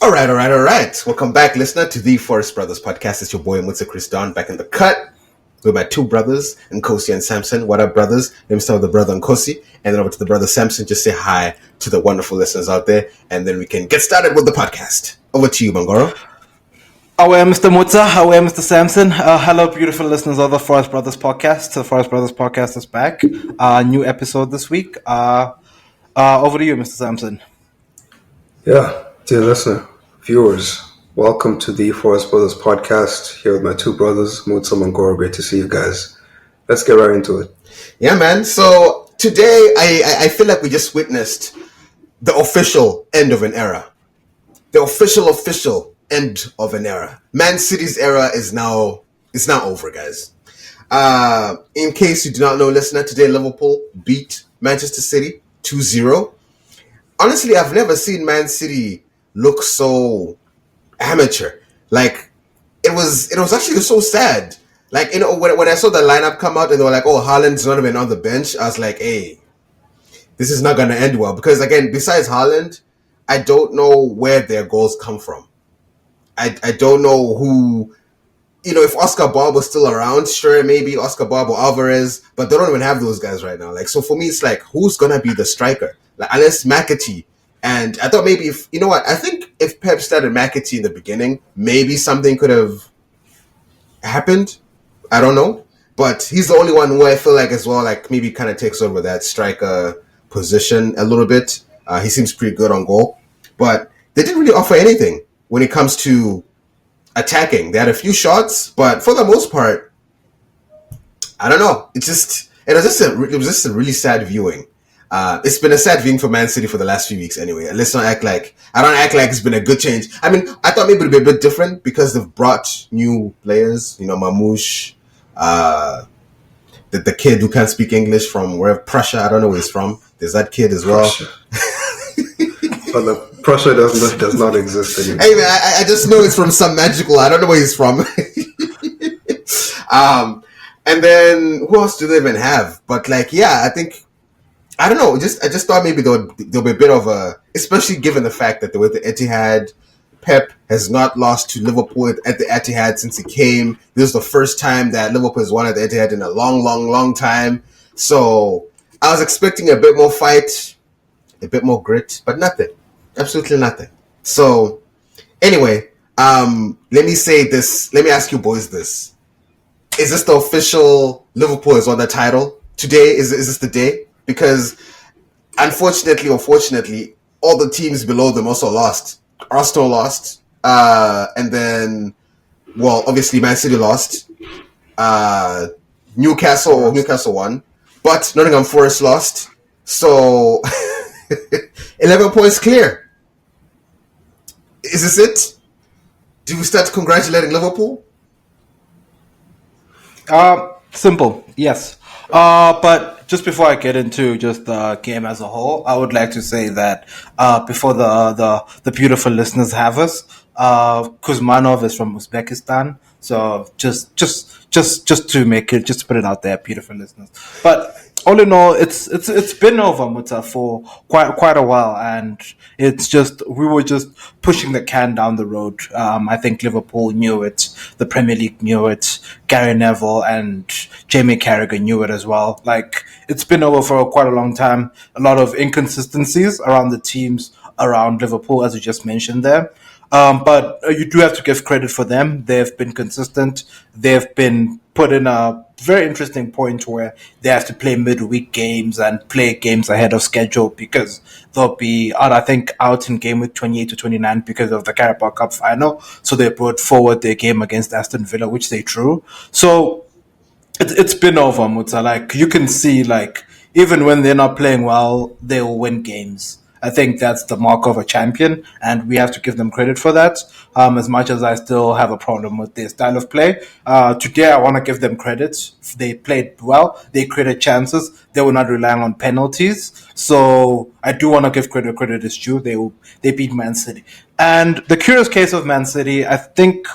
All right. Welcome back, listener, to the Forest Brothers podcast. It's your boy Mutsa Chris Don back in the cut with my two brothers, Nkosi and Samson. What up, brothers? Let me start with the brother Nkosi, and then over to the brother Samson. Just say hi to the wonderful listeners out there, and then we can get started with the podcast. Over to you, Mangoro. Away, Mr. Mutsa. Away, Mr. Samson. Hello, beautiful listeners of the Forest Brothers podcast. The Forest Brothers podcast is back. New episode this week. Over to you, Mr. Samson. Yeah, dear listener, viewers, welcome to the Forest Brothers podcast. Here with my two brothers, Mutsa and Goro. Great to see you guys. Let's get right into it. Yeah, man. So today, I feel like we just witnessed the official end of an era. The official end of an era. Man City's era is now over, guys. In case you do not know, listener, today Liverpool beat Manchester City 2-0. Honestly, I've never seen Man City look so amateur. Like, it was actually so sad. Like, when I saw the lineup come out and they were like, oh, Haaland's not even on the bench, I was like, hey, this is not going to end well. Because, again, besides Haaland, I don't know where their goals come from. I don't know who, if Oscar Bob was still around, sure, maybe Oscar Bob or Alvarez, but they don't even have those guys right now. Like, so for me, it's like, who's going to be the striker? Like, unless McAtee. And I thought maybe I think if Pep started McAtee in the beginning, maybe something could have happened. I don't know. But he's the only one who I feel like as well, like maybe kind of takes over that striker position a little bit. He seems pretty good on goal. But they didn't really offer anything when it comes to attacking. They had a few shots, but for the most part, I don't know. It was just a really sad viewing. It's been a sad viewing for Man City for the last few weeks anyway. Let's not act like it's been a good change. I mean, I thought maybe it'd be a bit different because they've brought new players, Mamouche, the kid who can't speak English from wherever, Prussia, I don't know where he's from. There's that kid as well. But the Prussia does not exist anymore. Hey man, I just know it's from some magical. I don't know where he's from. And then who else do they even have? But like, yeah, I don't know. I just thought maybe there'll be a bit of especially given the fact that with the Etihad, Pep has not lost to Liverpool at the Etihad since he came. This is the first time that Liverpool has won at the Etihad in a long time. So I was expecting a bit more fight, a bit more grit, but nothing. Absolutely nothing. So anyway, let me say this. Let me ask you boys this. Is this the official Liverpool has won the title? Today, is this the day? Because unfortunately or fortunately, all the teams below them also lost. Arsenal lost. And then, well, obviously Man City lost. Newcastle won. But Nottingham Forest lost. So 11 points clear. Is this it? Do we start congratulating Liverpool? Simple, yes. But just before I get into just the game as a whole, I would like to say that before the beautiful listeners have us, Kuzmanov is from Uzbekistan. So just to make it, just to put it out there, beautiful listeners. But all in all, it's been over, Mutta, for quite a while, and it's just we were just pushing the can down the road. I think Liverpool knew it, the Premier League knew it, Gary Neville and Jamie Carragher knew it as well. Like, it's been over for quite a long time. A lot of inconsistencies around the teams around Liverpool, as you just mentioned there. But you do have to give credit for them. They've been consistent. They've been put in a very interesting point where they have to play midweek games and play games ahead of schedule because they'll be out, I think, out in game week 28 to 29 because of the Carabao Cup final. So they brought forward their game against Aston Villa, which they drew. So it's been over, Mutta. Like, you can see, like, even when they're not playing well, they will win games. I think that's the mark of a champion, and we have to give them credit for that. As much as I still have a problem with their style of play, today I want to give them credit. They played well. They created chances. They were not relying on penalties. So I do want to give credit. Credit is due. They beat Man City. And the curious case of Man City, I think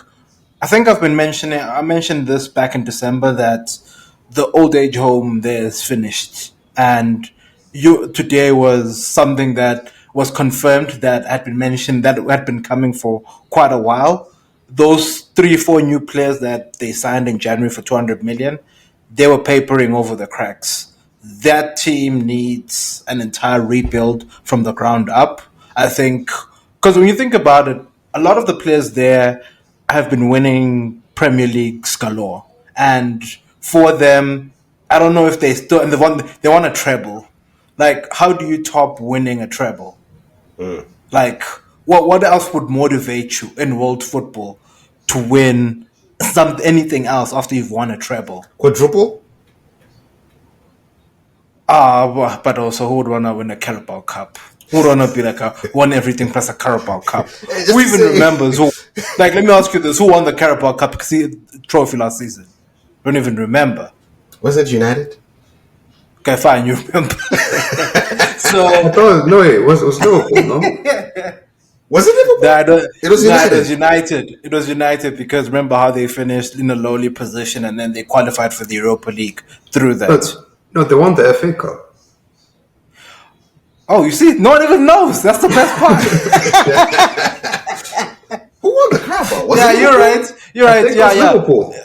I've been mentioning. I mentioned this back in December that the old age home there is finished, and today was something that was confirmed, that had been mentioned, that had been coming for quite a while. Those 3-4 new players that they signed in January for 200 million, they were papering over the cracks. That team needs an entire rebuild from the ground up. I think, because when you think about it, a lot of the players there have been winning Premier Leagues galore, and for them, I don't know if they still, and they want a treble. Like, how do you top winning a treble? Like, what else would motivate you in world football to win anything else after you've won a treble? Quadruple? But also, who would want to win a Carabao Cup? Who would want to be like won everything plus a Carabao Cup? Just Who to even say- remembers who? Like, let me ask you this: who won the Carabao Cup trophy last season? Don't even remember. Was it United? Okay, fine, you remember. I So thought, no, it was Liverpool, no? Was it Liverpool? it was United. United. It was United because remember how they finished in a lowly position and then they qualified for the Europa League through that. No, they won the FA Cup. Oh, you see, no one even knows. That's the best part. Who won the Carabao? Was Yeah, it you're Liverpool? right. You're I right. think it Yeah, was yeah. Liverpool.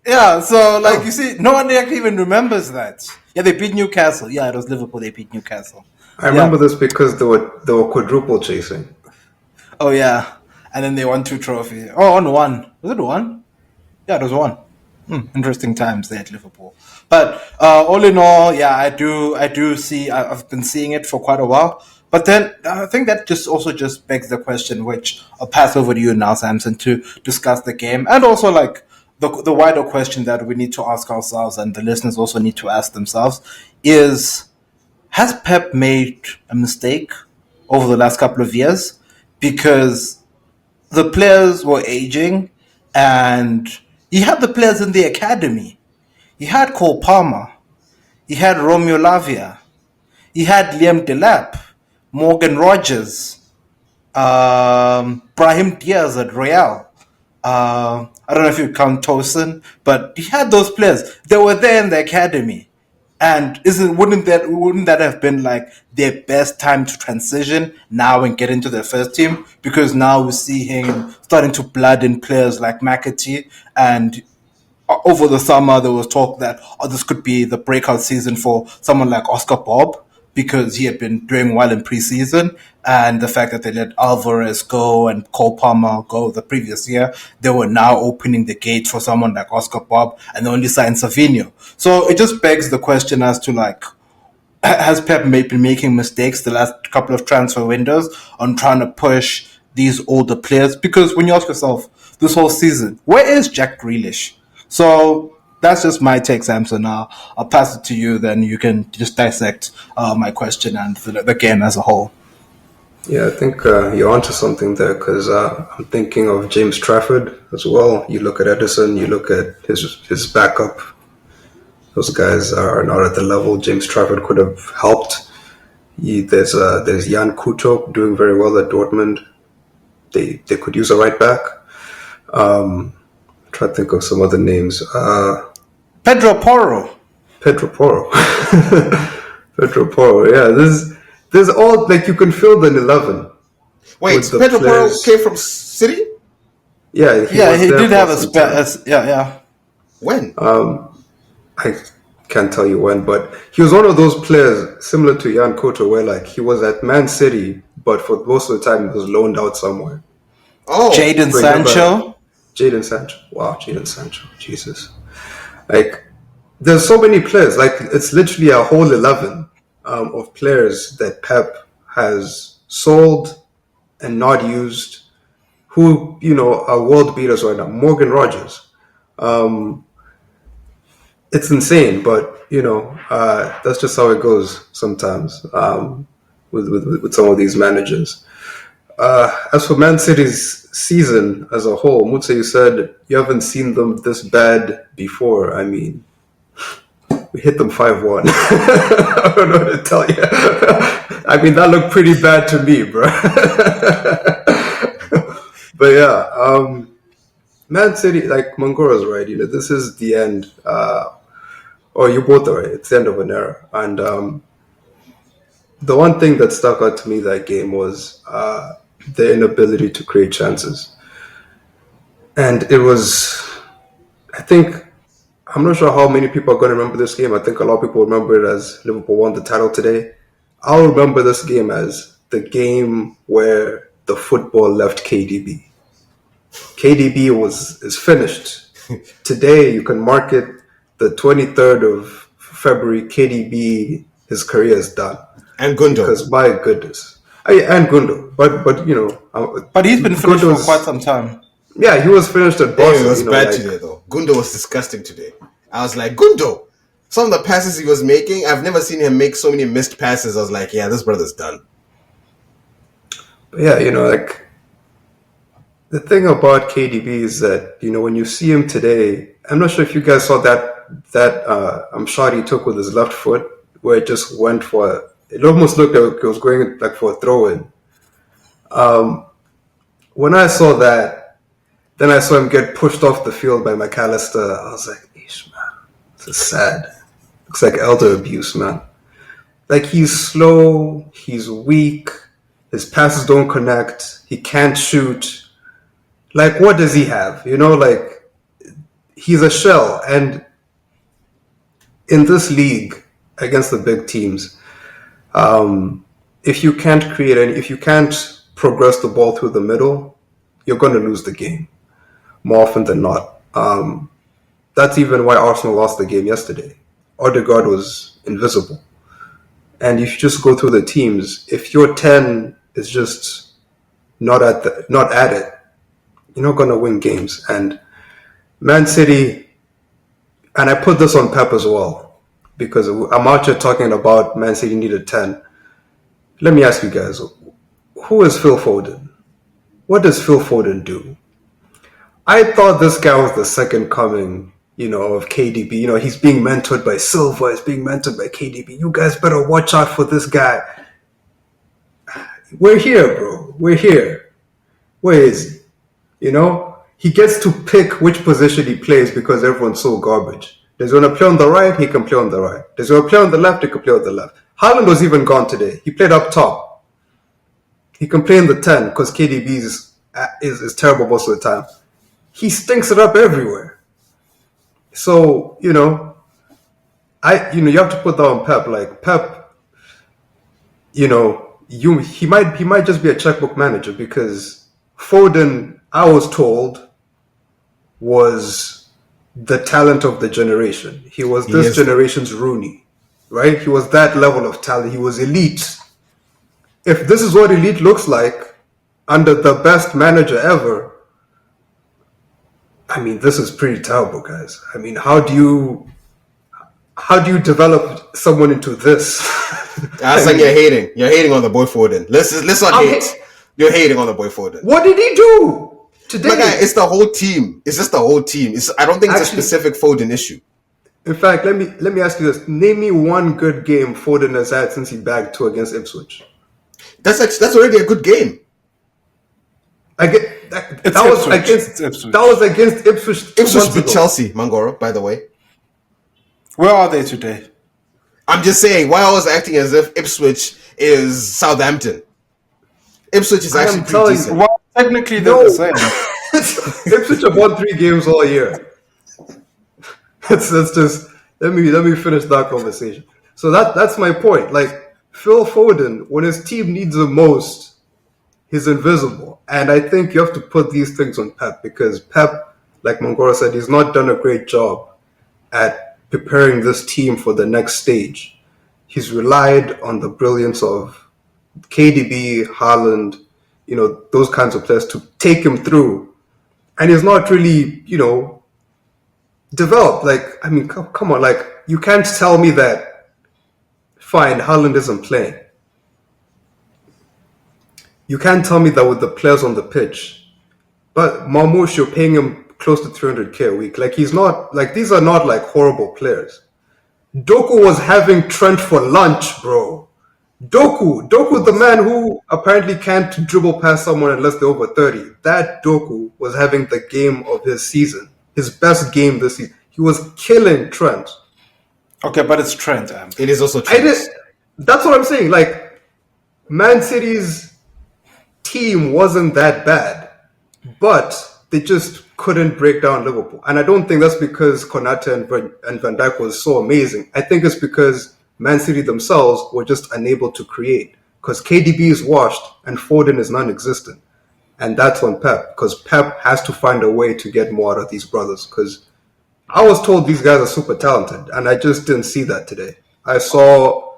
Yeah, so like you see, no one actually even remembers that. Yeah, they beat Newcastle. Yeah, it was Liverpool. They beat Newcastle. I remember this because they were quadruple chasing. Oh yeah, and then they won 2 trophies. Oh, on one. Was it one? Yeah, it was one. Interesting times there at Liverpool. But all in all, yeah, I do see. I've been seeing it for quite a while. But then I think that just begs the question, which I'll pass over to you now, Samson, to discuss the game, and also like the wider question that we need to ask ourselves, and the listeners also need to ask themselves, is: has Pep made a mistake over the last couple of years? Because the players were aging, and he had the players in the academy. He had Cole Palmer, he had Romeo Lavia, he had Liam Delap, Morgan Rogers, Brahim Diaz at Real. I don't know if you count Tosin, but he had those players. They were there in the academy. And wouldn't that have been like their best time to transition now and get into their first team? Because now we see him starting to blood in players like McAtee, and over the summer there was talk that this could be the breakout season for someone like Oscar Bob because he had been doing well in preseason, and the fact that they let Alvarez go and Cole Palmer go the previous year, they were now opening the gate for someone like Oscar Bob, and they only signed Savinho. So it just begs the question as to like, has Pep been making mistakes the last couple of transfer windows on trying to push these older players? Because when you ask yourself this whole season, where is Jack Grealish? So that's just my take, Samson. I'll pass it to you, then you can just dissect my question and the game as a whole. Yeah, I think you're onto something there because I'm thinking of James Trafford as well. You look at Edison, you look at his backup. Those guys are not at the level James Trafford could have helped. There's Jan Kuto doing very well at Dortmund. They could use a right back. Try to think of some other names. Pedro Porro. Pedro Porro. Pedro Porro. Yeah, there's all like you can fill an 11. Wait, with the Pedro Porro players. came from City? Yeah, Yeah, was he there did for have a some time. yeah. When? I can't tell you when, but he was one of those players similar to Jan Koto, where like he was at Man City, but for most of the time he was loaned out somewhere. Oh, Jadon Bring him back. Sancho. Jadon Sancho. Wow, Jadon Sancho. Jesus. Like, there's so many players. Like, it's literally a whole 11 of players that Pep has sold and not used, who, are world beaters right now. Morgan Rogers. It's insane, but, that's just how it goes sometimes with some of these managers. As for Man City's season as a whole, Mutsa, you said you haven't seen them this bad before. I mean, we hit them 5-1. I don't know what to tell you. I mean, that looked pretty bad to me, bro. But yeah, Man City, like Mangoro's right, this is the end. Or you both are right. It's the end of an era. And the one thing that stuck out to me that game was the inability to create chances. And it was, I think, I'm not sure how many people are going to remember this game. I think a lot of people remember it as Liverpool won the title today. I'll remember this game as the game where the football left KDB. KDB is finished. Today, you can mark it the 23rd of February. KDB, his career is done. And Gundo. Because my goodness, and Gundo, but you know, But he's been finished for quite some time. Yeah, he was finished at Boston. It was bad today, though. Gundo was disgusting today. I was like, Gundo! Some of the passes he was making, I've never seen him make so many missed passes. I was like, yeah, this brother's done. But yeah, you know, like, the thing about KDB is that, you know, when you see him today, I'm not sure if you guys saw that shot he took with his left foot, where it just went for, it almost looked like it was going like for a throw-in. When I saw that, then I saw him get pushed off the field by McAllister. I was like, "Ish, man, this is sad. Looks like elder abuse, man. Like, he's slow, he's weak, his passes don't connect, he can't shoot. Like, what does he have? You know, like, he's a shell." And in this league, against the big teams, if you can't if you can't progress the ball through the middle, you're going to lose the game more often than not. That's even why Arsenal lost the game yesterday. Odegaard was invisible. And if you just go through the teams, if your 10 is just not at it, you're not going to win games. And Man City, and I put this on Pep as well, because I'm out here talking about Man City needed 10. Let me ask you guys, who is Phil Foden? What does Phil Foden do? I thought this guy was the second coming, you know, of KDB. You know, he's being mentored by Silva, he's being mentored by KDB. You guys better watch out for this guy. We're here, bro. We're here. Where is he? You know, he gets to pick which position he plays because everyone's so garbage. Does he want to play on the right? He can play on the right. Does he want to play on the left? He can play on the left. Haaland was even gone today. He played up top. He can play in the 10 because KDB is terrible most of the time. He stinks it up everywhere. So, you know, you have to put that on Pep. Like, Pep, you know, he might just be a checkbook manager, because Foden, I was told, was the talent of the generation. He was this generation's Rooney, right? He was that level of talent. He was elite. If this is what elite looks like under the best manager ever, I mean, this is pretty terrible, guys. I mean, how do you develop someone into this? That's like you're hating. You're hating on the boy Foden. Let's not hate. You're hating on the boy Foden. What did he do today? But it's the whole team. It's just the whole team. I don't think it's a specific Foden issue. In fact, let me ask you this: name me one good game Foden has had since he bagged 2 against Ipswich. That's already a good game. That was against Ipswich. Ipswich beat Chelsea, Mangoro, by the way. Where are they today? I'm just saying, why I was acting as if Ipswich is Southampton. Ipswich is actually pretty decent. Well, technically they're the same. Ipswich have won 3 games all year. That's just let me finish that conversation. So that's my point. Like, Phil Foden, when his team needs him most, he's invisible. And I think you have to put these things on Pep, because Pep, like Mangoro said, he's not done a great job at preparing this team for the next stage. He's relied on the brilliance of KDB, Haaland, you know, those kinds of players to take him through. And he's not really, you know, developed. Like, I mean, come on. Like, you can't tell me that, fine, Haaland isn't playing. You can't tell me that with the players on the pitch. But Marmoush, you're paying him close to 300k a week. Like, he's not, like, these are not like horrible players. Doku was having Trent for lunch, bro. Doku, the man who apparently can't dribble past someone unless they're over 30. That Doku was having the game of his season. His best game this season. He was killing Trent. Okay, but it's Trent. It is also Trent. That's what I'm saying. Like, Man City's team wasn't that bad, but they just couldn't break down Liverpool. And I don't think that's because Konate and Van Dijk was so amazing. I think it's because Man City themselves were just unable to create. Because KDB is washed and Foden is non-existent. And that's on Pep, because Pep has to find a way to get more out of these brothers. Because I was told these guys are super talented, and I just didn't see that today. I saw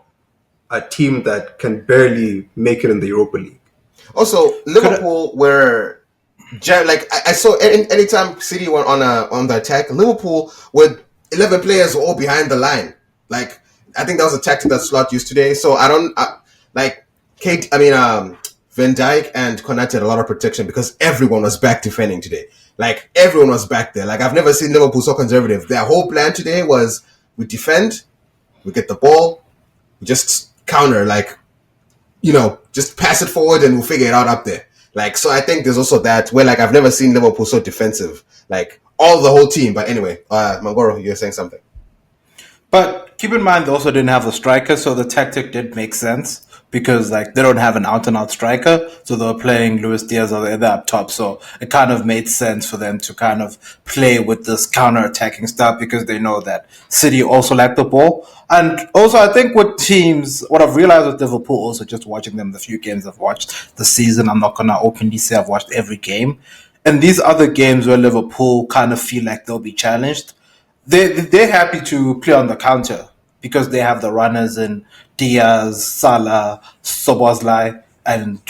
a team that can barely make it in the Europa League. Also, Liverpool were like I saw anytime City were on the attack, Liverpool with 11 players all behind the line. Like I think that was a tactic that Slot used today. So like Kate. I mean, Van Dijk and Konate had a lot of protection because everyone was back defending today. Like everyone was back there. Like I've never seen Liverpool so conservative. Their whole plan today was we defend, we get the ball, we just counter, like just pass it forward and we'll figure it out up there. Like so, I think there's also that where like I've never seen Liverpool so defensive. Like all the whole team. But anyway, Mangoro, you're saying something. But keep in mind, they also didn't have a striker, so the tactic did make sense because like they don't have an out-and-out striker, so they were playing Luis Diaz or the up top. So it kind of made sense for them to kind of play with this counter-attacking stuff because they know that City also like the ball. And also, I think with teams, what I've realized with Liverpool, also just watching them the few games I've watched this season, I'm not gonna openly say I've watched every game. And these other games where Liverpool kind of feel like they'll be challenged, they're happy to play on the counter because they have the runners in Diaz, Salah, Soboslai, and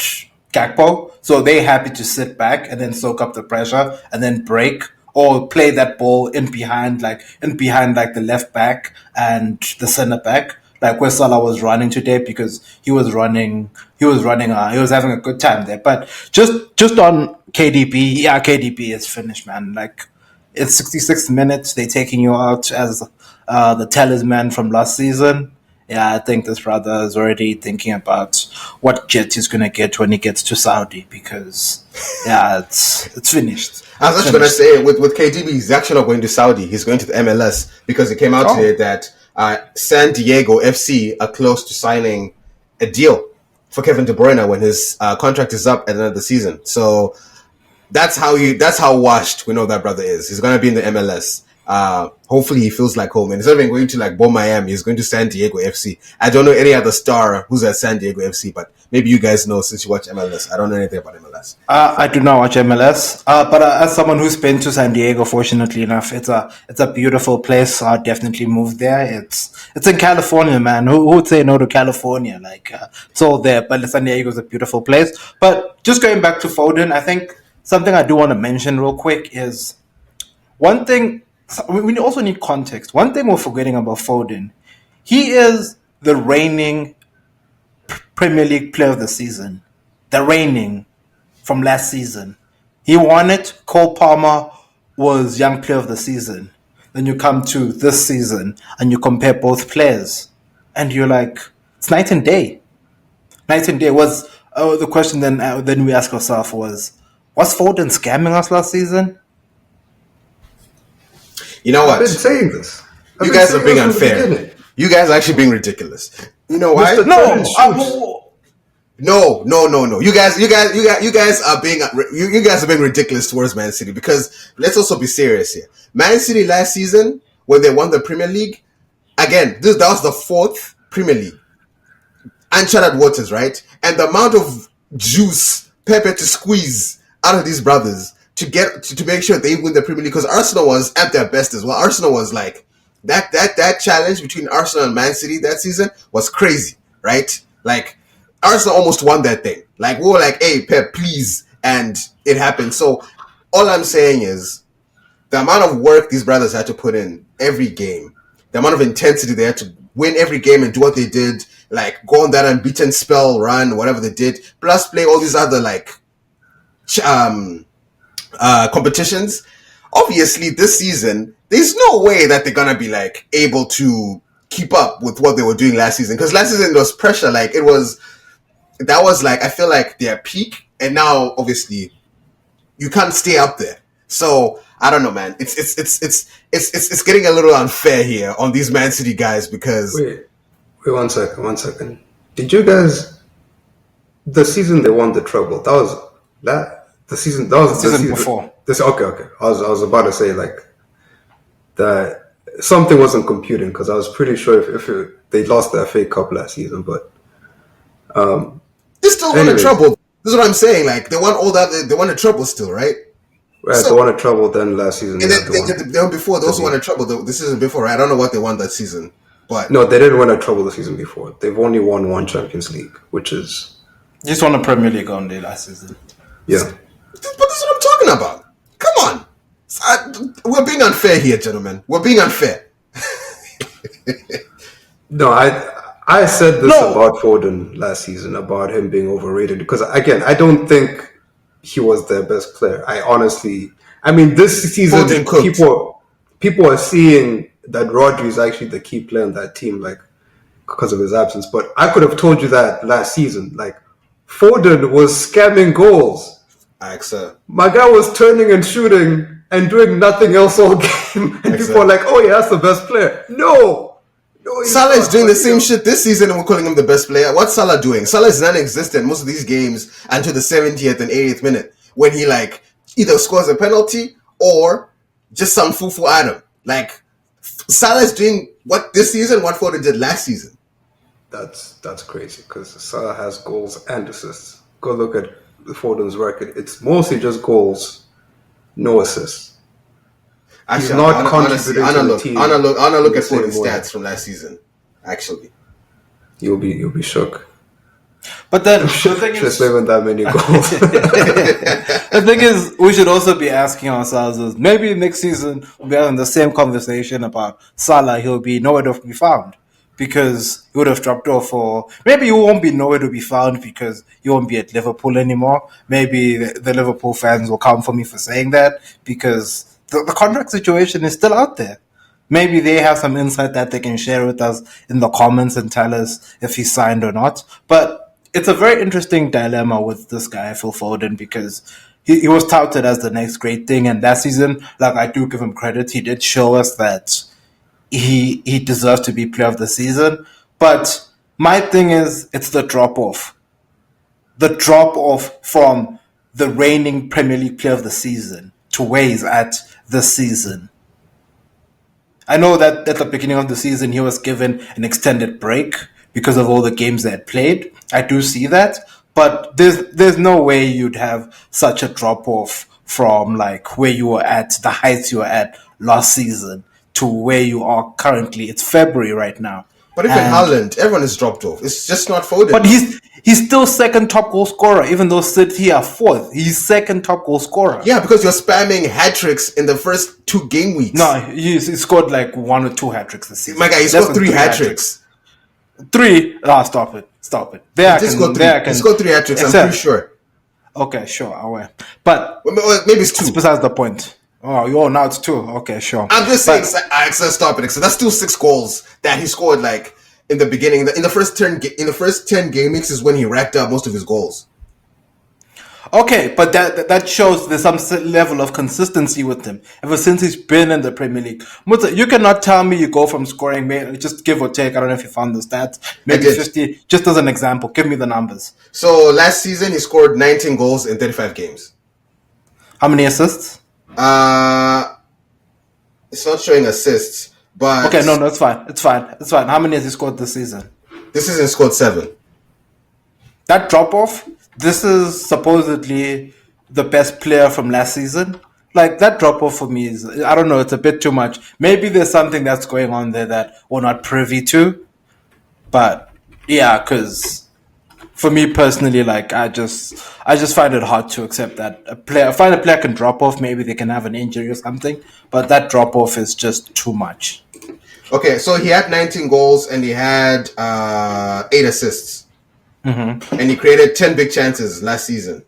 Gakpo. So they're happy to sit back and then soak up the pressure and then break or play that ball in behind like the left back and the center back. Like where Salah was running today because he was having a good time there. But just on KDB, yeah, KDB is finished, man. Like it's 66 minutes. They're taking you out as the talisman from last season. Yeah, I think this brother is already thinking about what jet he's gonna get when he gets to Saudi because yeah, it's finished. I was actually going to say with KDB, he's actually not going to Saudi. He's going to the MLS because it came out today that San Diego FC are close to signing a deal for Kevin De Bruyne when his contract is up at the end of the season. So that's how washed we know that brother is. He's going to be in the MLS. Hopefully he feels like home. And instead of going to like Bo Miami, he's going to San Diego FC. I don't know any other star who's at San Diego FC, but maybe you guys know since you watch MLS. I don't know anything about MLS. I do not watch MLS, but as someone who's been to San Diego, fortunately enough, it's a beautiful place. I'll definitely move there. It's in California, man. Who would say no to California? Like it's all there. But San Diego is a beautiful place. But just going back to Foden, I think something I do want to mention real quick is one thing. We also need context. One thing we're forgetting about Foden, he is the reigning Premier League player of the season. The reigning from last season. He won it. Cole Palmer was young player of the season. Then you come to this season and you compare both players. And you're like, it's night and day. Night and day. Was the question then we ask ourselves was Foden scamming us last season? You know what? I've been saying this. You guys are being unfair. You guys are actually being ridiculous. You know why? No. You guys are being ridiculous towards Man City because let's also be serious here. Man City last season when they won the Premier League, again, that was the fourth Premier League. Uncharted waters, right? And the amount of juice Pepe to squeeze out of these brothers to get to make sure they win the Premier League because Arsenal was at their best as well. Arsenal was like that challenge between Arsenal and Man City that season was crazy, right? Like Arsenal almost won that thing. Like we were like, "Hey, Pep, please," and it happened. So all I'm saying is the amount of work these brothers had to put in every game, the amount of intensity they had to win every game and do what they did, like go on that unbeaten spell run, whatever they did, plus play all these other like competitions. Obviously, this season, there's no way that they're gonna be like able to keep up with what they were doing last season. Because last season there was pressure. Like that was like I feel like their peak, and now obviously you can't stay up there. So I don't know, man. It's getting a little unfair here on these Man City guys because wait 1 second. Did you guys the season they won the treble. That was that the season. That The was the season season. before. This okay. I was about to say like that something wasn't computing because I was pretty sure they lost the FA Cup last season, but They still won a anyways, treble. This is what I'm saying. Like they won all that. They won a treble still, right? right, they So won a treble. Then last season they and had the one. they won before. They The also won league. a treble the season before, right? I don't know what they won that season, but No, they didn't win a treble the season before. They've only won one Champions League, which is Just won a Premier League only last season. yeah. this is what I'm talking about. Come on, we're being unfair here, gentlemen. We're being unfair. No, I said this No, about Foden last season about him being overrated because again, I don't think he was their best player. I mean, this Foden season cooked. people are seeing that Rodri is actually the key player in that team, like because of his absence. But I could have told you that last season. Like Foden was scamming goals. I accept. My guy was turning and shooting and doing nothing else all game, and people are like, "Oh, yeah, that's the best player." No, he's Salah is not. doing the But, same shit this season, and we're calling him the best player. What's Salah doing? Salah is non-existent most of these games until the 70th and 80th minute when he like either scores a penalty or just some foo at him. Like Salah is doing what this season, what Foden did last season. That's crazy because Salah has goals and assists. Go look at Foden's record. It's mostly just goals, no assists. He's Actually, not honestly, contributing to the team I wanna look in the at same Foden's way. stats from last season. Actually, You'll be shook. but then the thing Just is, living that many goals. the thing is, we should also be asking ourselves is maybe next season we'll be having the same conversation about Salah. He'll be nowhere to be found because he would have dropped off, or maybe he won't be nowhere to be found because he won't be at Liverpool anymore. Maybe the Liverpool fans will come for me for saying that because the contract situation is still out there. Maybe they have some insight that they can share with us in the comments and tell us if he's signed or not. But it's a very interesting dilemma with this guy, Phil Foden, because he was touted as the next great thing. And that season, like I do give him credit, he did show us that he deserves to be player of the season. But my thing is, it's the drop off. The drop off from the reigning Premier League player of the season to where he's at this season. I know that at the beginning of the season he was given an extended break because of all the games they had played. I do see that, but there's no way you'd have such a drop off from like where you were at, the heights you were at last season to where you are currently. It's February right now. but even Haaland, everyone is dropped off. It's just not Foden. But he's still second top goal scorer, even though City are fourth. He's second top goal scorer. Yeah, because you're spamming hat tricks in the first 2 game weeks. No, he scored like 1 or 2 hat tricks this season. My guy, he Less scored than 3 3 hat tricks. 3. Ah, stop it. There I He can. There I can. He scored 3 hat tricks, I'm accept. pretty sure. Okay, sure, I will. But Well, maybe it's 2. it's besides the point. Oh, now it's 2. Okay, sure. I'm just But- saying, I stop it. So that's still 6 goals that he scored like in the beginning. In the first 10 game weeks is when he racked up most of his goals. Okay, but that shows there's some level of consistency with him ever since he's been in the Premier League. Muta, you cannot tell me you go from scoring, just give or take. I don't know if you found the stats. Maybe did. 50. Just as an example, give me the numbers. So last season he scored 19 goals in 35 games. How many assists? It's not showing assists, but Okay, no, it's fine. It's fine. How many has he scored this season? this season scored 7. That drop off, this is supposedly the best player from last season. Like that drop off for me is, I don't know, it's a bit too much. Maybe there's something that's going on there that we're not privy to. But yeah, because for me personally, like I just find it hard to accept that a player can drop off. Maybe they can have an injury or something, but that drop off is just too much. Okay, so he had 19 goals and he had 8 assists. Mm-hmm. And he created 10 big chances last season.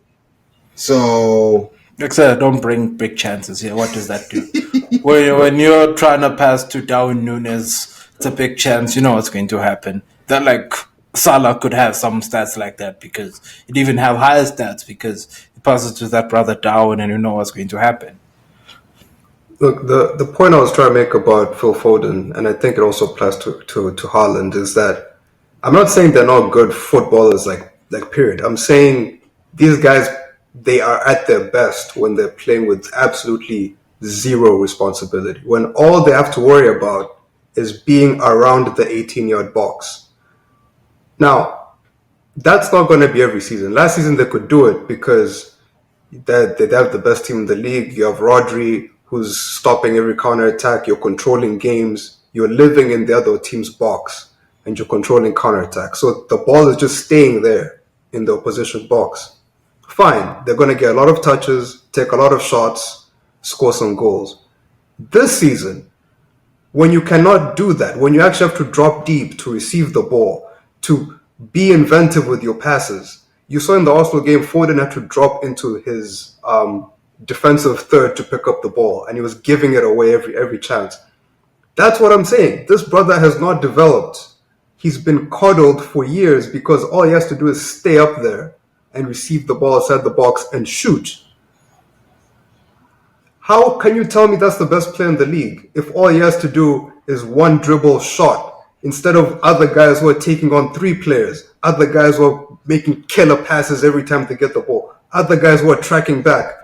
So Except don't bring big chances here. What does that do? when you're trying to pass to Darwin Nunes, it's a big chance. You know what's going to happen. That like Salah could have some stats like that because he'd even have higher stats because he passes to that brother Darwin, and you know what's going to happen. Look, the point I was trying to make about Phil Foden, and I think it also applies to Haaland, is that I'm not saying they're not good footballers, like Like, period. I'm saying these guys, they are at their best when they're playing with absolutely zero responsibility. When all they have to worry about is being around the 18-yard box. Now, that's not going to be every season. Last season they could do it because they have the best team in the league. You have Rodri, who's stopping every counter attack. You're controlling games. You're living in the other team's box, and you're controlling counter attack. So the ball is just staying there in the opposition box. Fine, they're going to get a lot of touches, take a lot of shots, score some goals. This season, when you cannot do that, when you actually have to drop deep to receive the ball, to be inventive with your passes. You saw in the Arsenal game, Foden had to drop into his defensive third to pick up the ball, and he was giving it away every chance. That's what I'm saying. This brother has not developed. He's been coddled for years because all he has to do is stay up there and receive the ball outside the box and shoot. How can you tell me that's the best player in the league if all he has to do is one dribble shot instead of other guys who are taking on three players, other guys who are making killer passes every time they get the ball, other guys who are tracking back?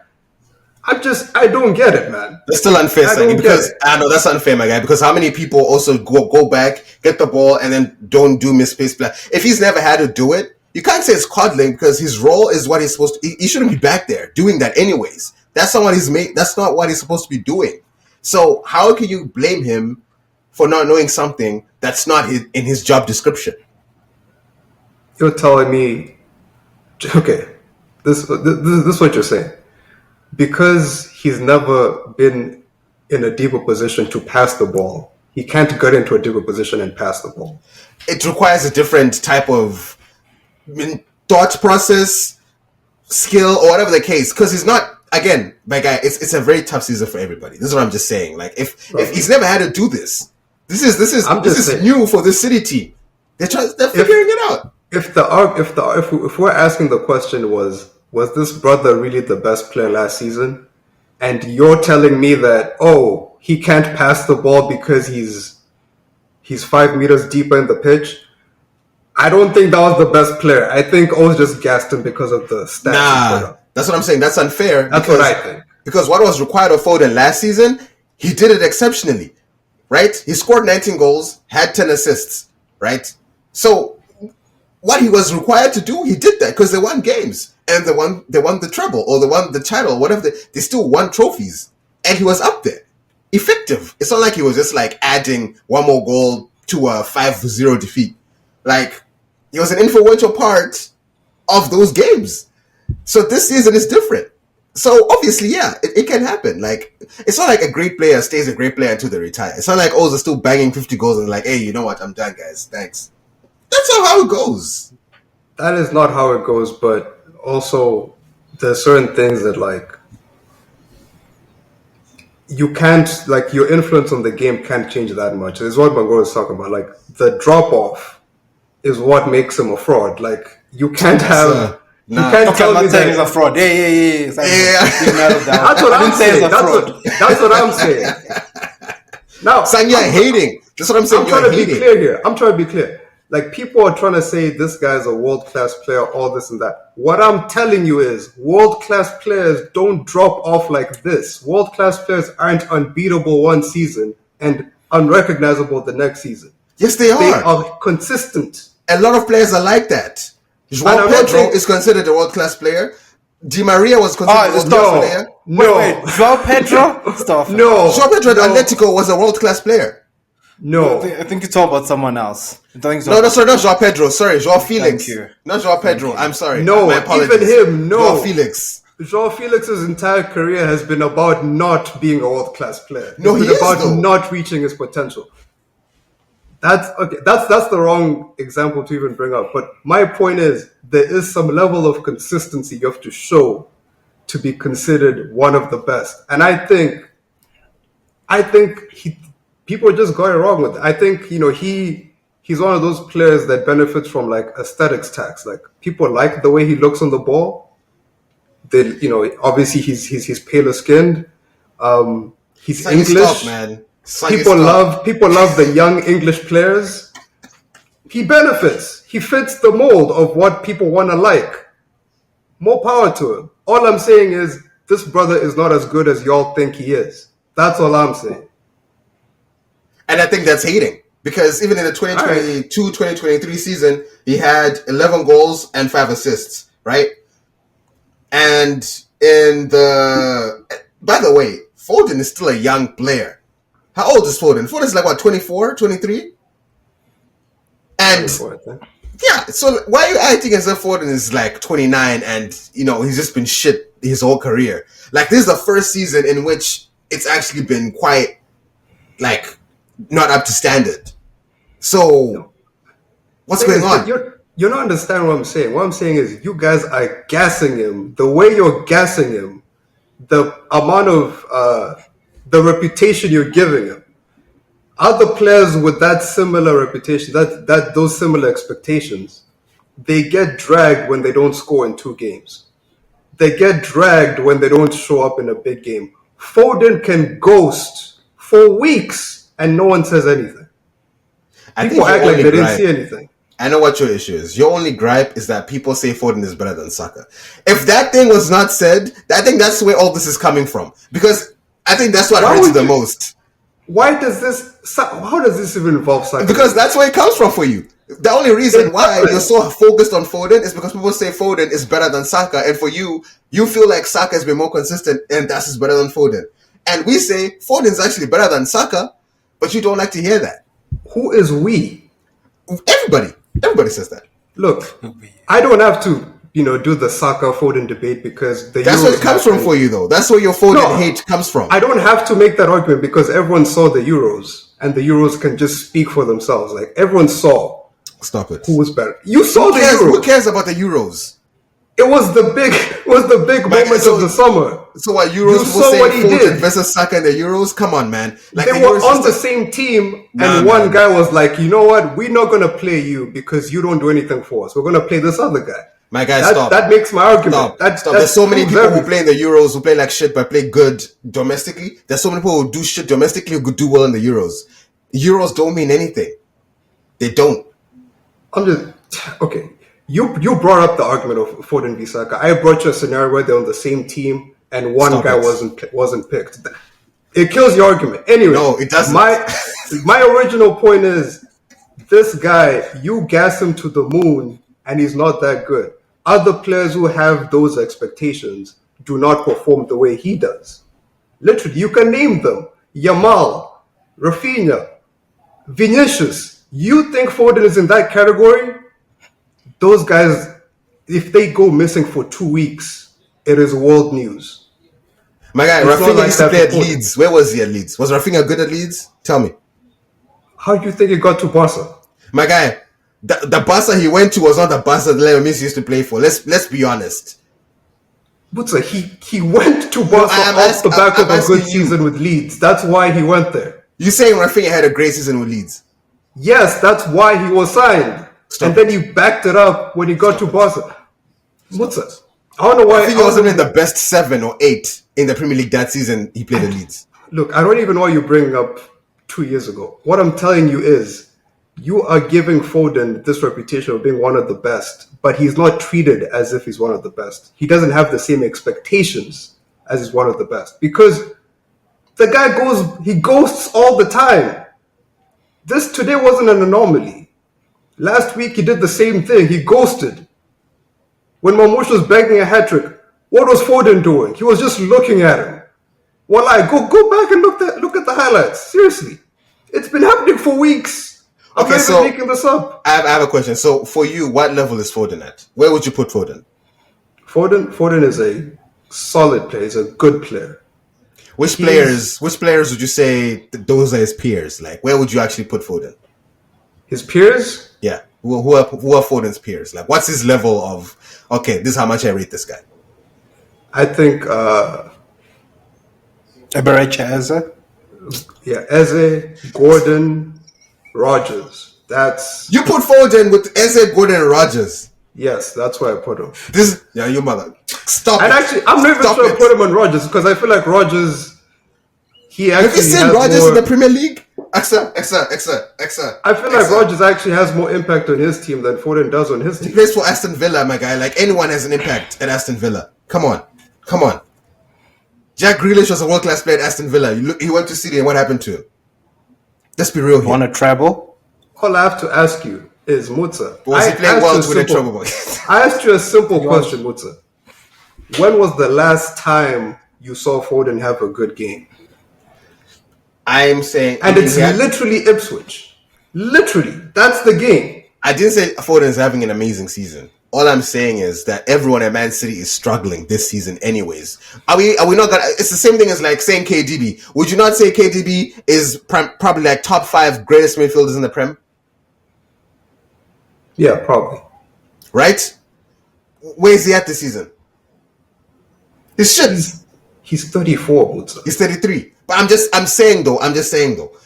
I don't get it, man. That's still unfair, Sangi, because I know that's unfair, my guy. Because how many people also go back, get the ball, and then don't do misplaced play? If he's never had to do it, you can't say it's coddling because his role is what he's supposed to. He shouldn't be back there doing that anyways. That's not what he's made. That's not what he's supposed to be doing. So how can you blame him for not knowing something that's not in his job description? You're telling me, okay, this is what you're saying. Because he's never been in a deeper position to pass the ball, he can't get into a deeper position and pass the ball. It requires a different type of thought process, skill, or whatever the case. Because he's not, again, my guy, it's a very tough season for everybody. This is what I'm just saying. Like, if he's never had to do this, this is new for the City team. They're figuring it out. If we're asking the question was this brother really the best player last season? And you're telling me that, oh, he can't pass the ball because he's 5 meters deeper in the pitch? I don't think that was the best player. I think Oz just gassed him because of the stats. Nah, that's what I'm saying. That's unfair. That's what I think. Because what was required of Foden last season, he did it exceptionally, right? He scored 19 goals, had 10 assists, right? So what he was required to do, he did that because they won games. And they won the treble or they won the title, whatever. They still won trophies, and he was up there, effective. It's not like he was just like adding one more goal to a 5-0 defeat. Like, he was an influential part of those games. So this season is different. So obviously, yeah, it can happen. Like, it's not like a great player stays a great player until they retire. It's not like they're still banging 50 goals and like, hey, you know what? I'm done, guys. Thanks. That's not how it goes. That is not how it goes, but also there's certain things that, like, you can't, like, your influence on the game can't change that much. It's what Bango is talking about. Like, the drop off is what makes him a fraud. Like, you can't have you can't tell me that he's a fraud. Yeah. That's what I'm saying. That's what I'm saying. Now, Sanya hating. That's what I'm saying. I'm trying to be clear here. I'm trying to be clear. Like, people are trying to say this guy's a world-class player, all this and that. What I'm telling you is world-class players don't drop off like this. World-class players aren't unbeatable one season and unrecognizable the next season. Yes, they are. They are consistent. A lot of players are like that. Joao Pedro is considered a world-class player. Di Maria was considered a world-class player. No. Joao Pedro? Stop. No. Joao Pedro at Atletico was a world-class player. No. I think you're talking about someone else. Sorry, not Joao Pedro. Sorry, Joao Felix. Thank you. Not Joao Pedro. I'm sorry. No, my apologies. even him, no. Joao Felix. Joao Felix's entire career has been about not being a world-class player. No, it's he been is, about though. not reaching his potential. That's okay. That's the wrong example to even bring up. But my point is, there is some level of consistency you have to show to be considered one of the best. And I think people are just going wrong with it. I think he's one of those players that benefits from, like, aesthetics tax. Like, people like the way he looks on the ball. They, obviously he's paler skinned. He's English. Stop, man. People love the young English players. He benefits. He fits the mold of what people want to like. More power to him. All I'm saying is this brother is not as good as y'all think he is. That's all I'm saying. And I think that's hating. Because even in the 2022-2023 season, he had 11 goals and 5 assists, right? And by the way, Foden is still a young player. How old is Foden? Foden's like, what, 24, 23? And yeah, so why are you acting as if Foden is like 29 and, he's just been shit his whole career? Like, this is the first season in which it's actually been quite, like, not up to standard. So, what's going on? You're not understanding what I'm saying. What I'm saying is you guys are gassing him. The way you're gassing him, the amount of, the reputation you're giving him. Other players with that similar reputation, those similar expectations, they get dragged when they don't score in 2 games. They get dragged when they don't show up in a big game. Foden can ghost for weeks and no one says anything. People act like they didn't see anything. I know what your issue is. Your only gripe is that people say Foden is better than Saka. If that thing was not said, I think that's where all this is coming from. Because I think that's what hurts you the most. How does this even involve Saka? Because that's where it comes from for you. The only reason why you're so focused on Foden is because people say Foden is better than Saka, and for you feel like Saka has been more consistent and that's is better than Foden. And we say Foden is actually better than Saka, but you don't like to hear that. Who is we? Everybody says that. Look, I don't have to, do the Saka Foden debate because that's where it comes from for you, though. That's where your Foden hate comes from. I don't have to make that argument because everyone saw the Euros, and the Euros can just speak for themselves. Like everyone saw. Stop it. Who was better? You saw the Euros. Who cares about the Euros? It was the big moment of the summer. So what Euros? You saw what he did versus Saka in the Euros. Come on, man. Like they were on the same team, and one guy was like, "You know what? We're not gonna play you because you don't do anything for us. We're gonna play this other guy." My guy, stop. That makes my argument. Stop. There's so many people who play in the Euros who play like shit but play good domestically. There's so many people who do shit domestically who could do well in the Euros. Euros don't mean anything. They don't. I'm just okay. You brought up the argument of Foden v Saka. I brought you a scenario where they're on the same team and one guy wasn't picked. It kills the argument. Anyway, no, it doesn't. My original point is this guy. You gas him to the moon, and he's not that good. Other players who have those expectations do not perform the way he does. Literally, you can name them: Yamal, Rafinha, Vinicius. You think Foden is in that category? Those guys, if they go missing for 2 weeks, it is world news. My guy, Rafinha used to play at Leeds. Where was he at Leeds? Was Rafinha good at Leeds? Tell me. How do you think he got to Barca? My guy, the Barca he went to was not the Barca that Leo Messi used to play for. Let's be honest. Butsa, he went to Barca off the back of a good season with Leeds. That's why he went there. You saying Rafinha had a great season with Leeds? Yes, that's why he was signed. And then he backed it up when he got to Barca. Butsa, I don't know why he wasn't in the best 7 or 8 in the Premier League that season he played at Leeds. Look, I don't even know why you're bringing up 2 years ago. What I'm telling you is you are giving Foden this reputation of being one of the best, but he's not treated as if he's one of the best. He doesn't have the same expectations as he's one of the best because the guy ghosts all the time. This today wasn't an anomaly. Last week he did the same thing. He ghosted. When Mamouche was bagging a hat-trick, what was Foden doing? He was just looking at him. Well, go back and look at the highlights. Seriously. It's been happening for weeks. I'm not even making this up. I have a question. So for you, what level is Foden at? Where would you put Foden? Foden is a solid player. He's a good player. Which players would you say those are his peers? Like, where would you actually put Foden? His peers? Yeah. Who are Foden's peers? Like, what's his level of, okay, this is how much I rate this guy? I think... Eberechi Eze? Yeah, Eze, Gordon, Rogers. That's... You put Foden with Eze, Gordon, and Rogers? Yes, that's where I put him. Your mother. Stop and it. actually, I'm not even sure I put him on Rogers because I feel like Rogers he Have you actually seen has Rodgers in more. the Premier League? Exa. I feel like Rodgers actually has more impact on his team than Foden does on his He team. plays for Aston Villa, my guy. Like, anyone has an impact at Aston Villa. Come on. Jack Grealish was a world-class player at Aston Villa. He went to City, and what happened to him? Let's be real here. Won a treble. All I have to ask you is, Mutsa. Was he playing well to win a treble? I asked you a simple question, Mutsa. When was the last time you saw Foden have a good game? I'm saying... And it's literally Ipswich. Literally. That's the game. I didn't say Foden's having an amazing season. All I'm saying is that everyone at Man City is struggling this season anyways. Are we not gonna... It's the same thing as like saying KDB. Would you not say KDB is probably like top 5 greatest midfielders in the Prem? Yeah, probably. Right? Where is he at this season? He's shit. He's 34, Mutsa. He's 33. But I'm just saying though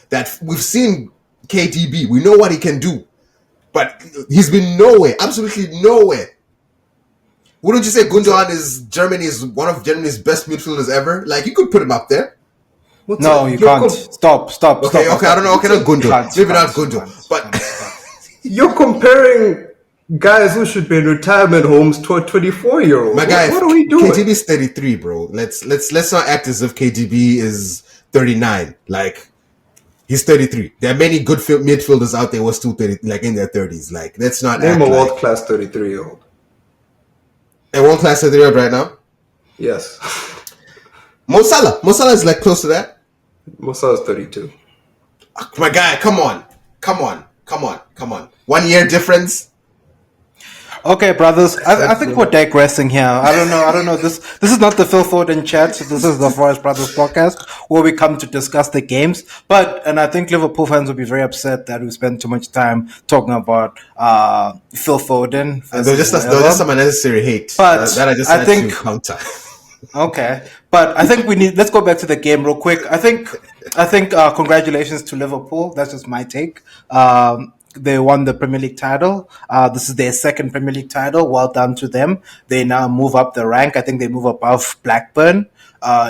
that we've seen KDB. We know what he can do. But he's been nowhere. Absolutely nowhere. Wouldn't you say Gundogan is one of Germany's best midfielders ever? Like, you could put him up there. No, you can't. Stop. Okay, I don't know. Okay, not Gundogan. Maybe not Gundogan. But you're comparing guys who should be in retirement homes to a 24-year-old. My guy, what are we doing? KDB is 33, bro. Let's not act as if KDB is 39. Like, he's 33. There are many good midfielders out there who are still 30, like in their 30s. Like, let's not name act a world-class 33-year-old. A world-class 33-year-old right now? Yes. Mo Salah is like close to that. Mo Salah's 32. My guy, come on. 1 year difference. Okay, brothers. I think we're digressing here. I don't know. This is not the Phil Foden chat. This is the Forest Brothers podcast where we come to discuss the games. And I think Liverpool fans will be very upset that we spend too much time talking about Phil Foden. There's just some unnecessary hate. But that I just had to counter. Okay, but I think let's go back to the game real quick. I think congratulations to Liverpool. That's just my take. They won the Premier League title. This is their second Premier League title. Well done to them. They now move up the rank. I think they move above Blackburn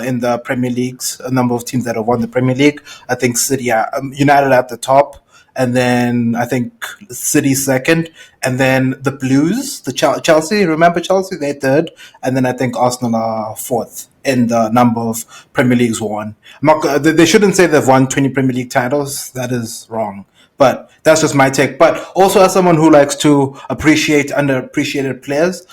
in the Premier Leagues. A number of teams that have won the Premier League. I think City are United at the top, and then I think City second, and then the Blues, the Chelsea. Remember Chelsea? They're third, and then I think Arsenal are fourth in the number of Premier Leagues won. They shouldn't say they've won 20 Premier League titles. That is wrong. But that's just my take. But also as someone who likes to appreciate underappreciated players,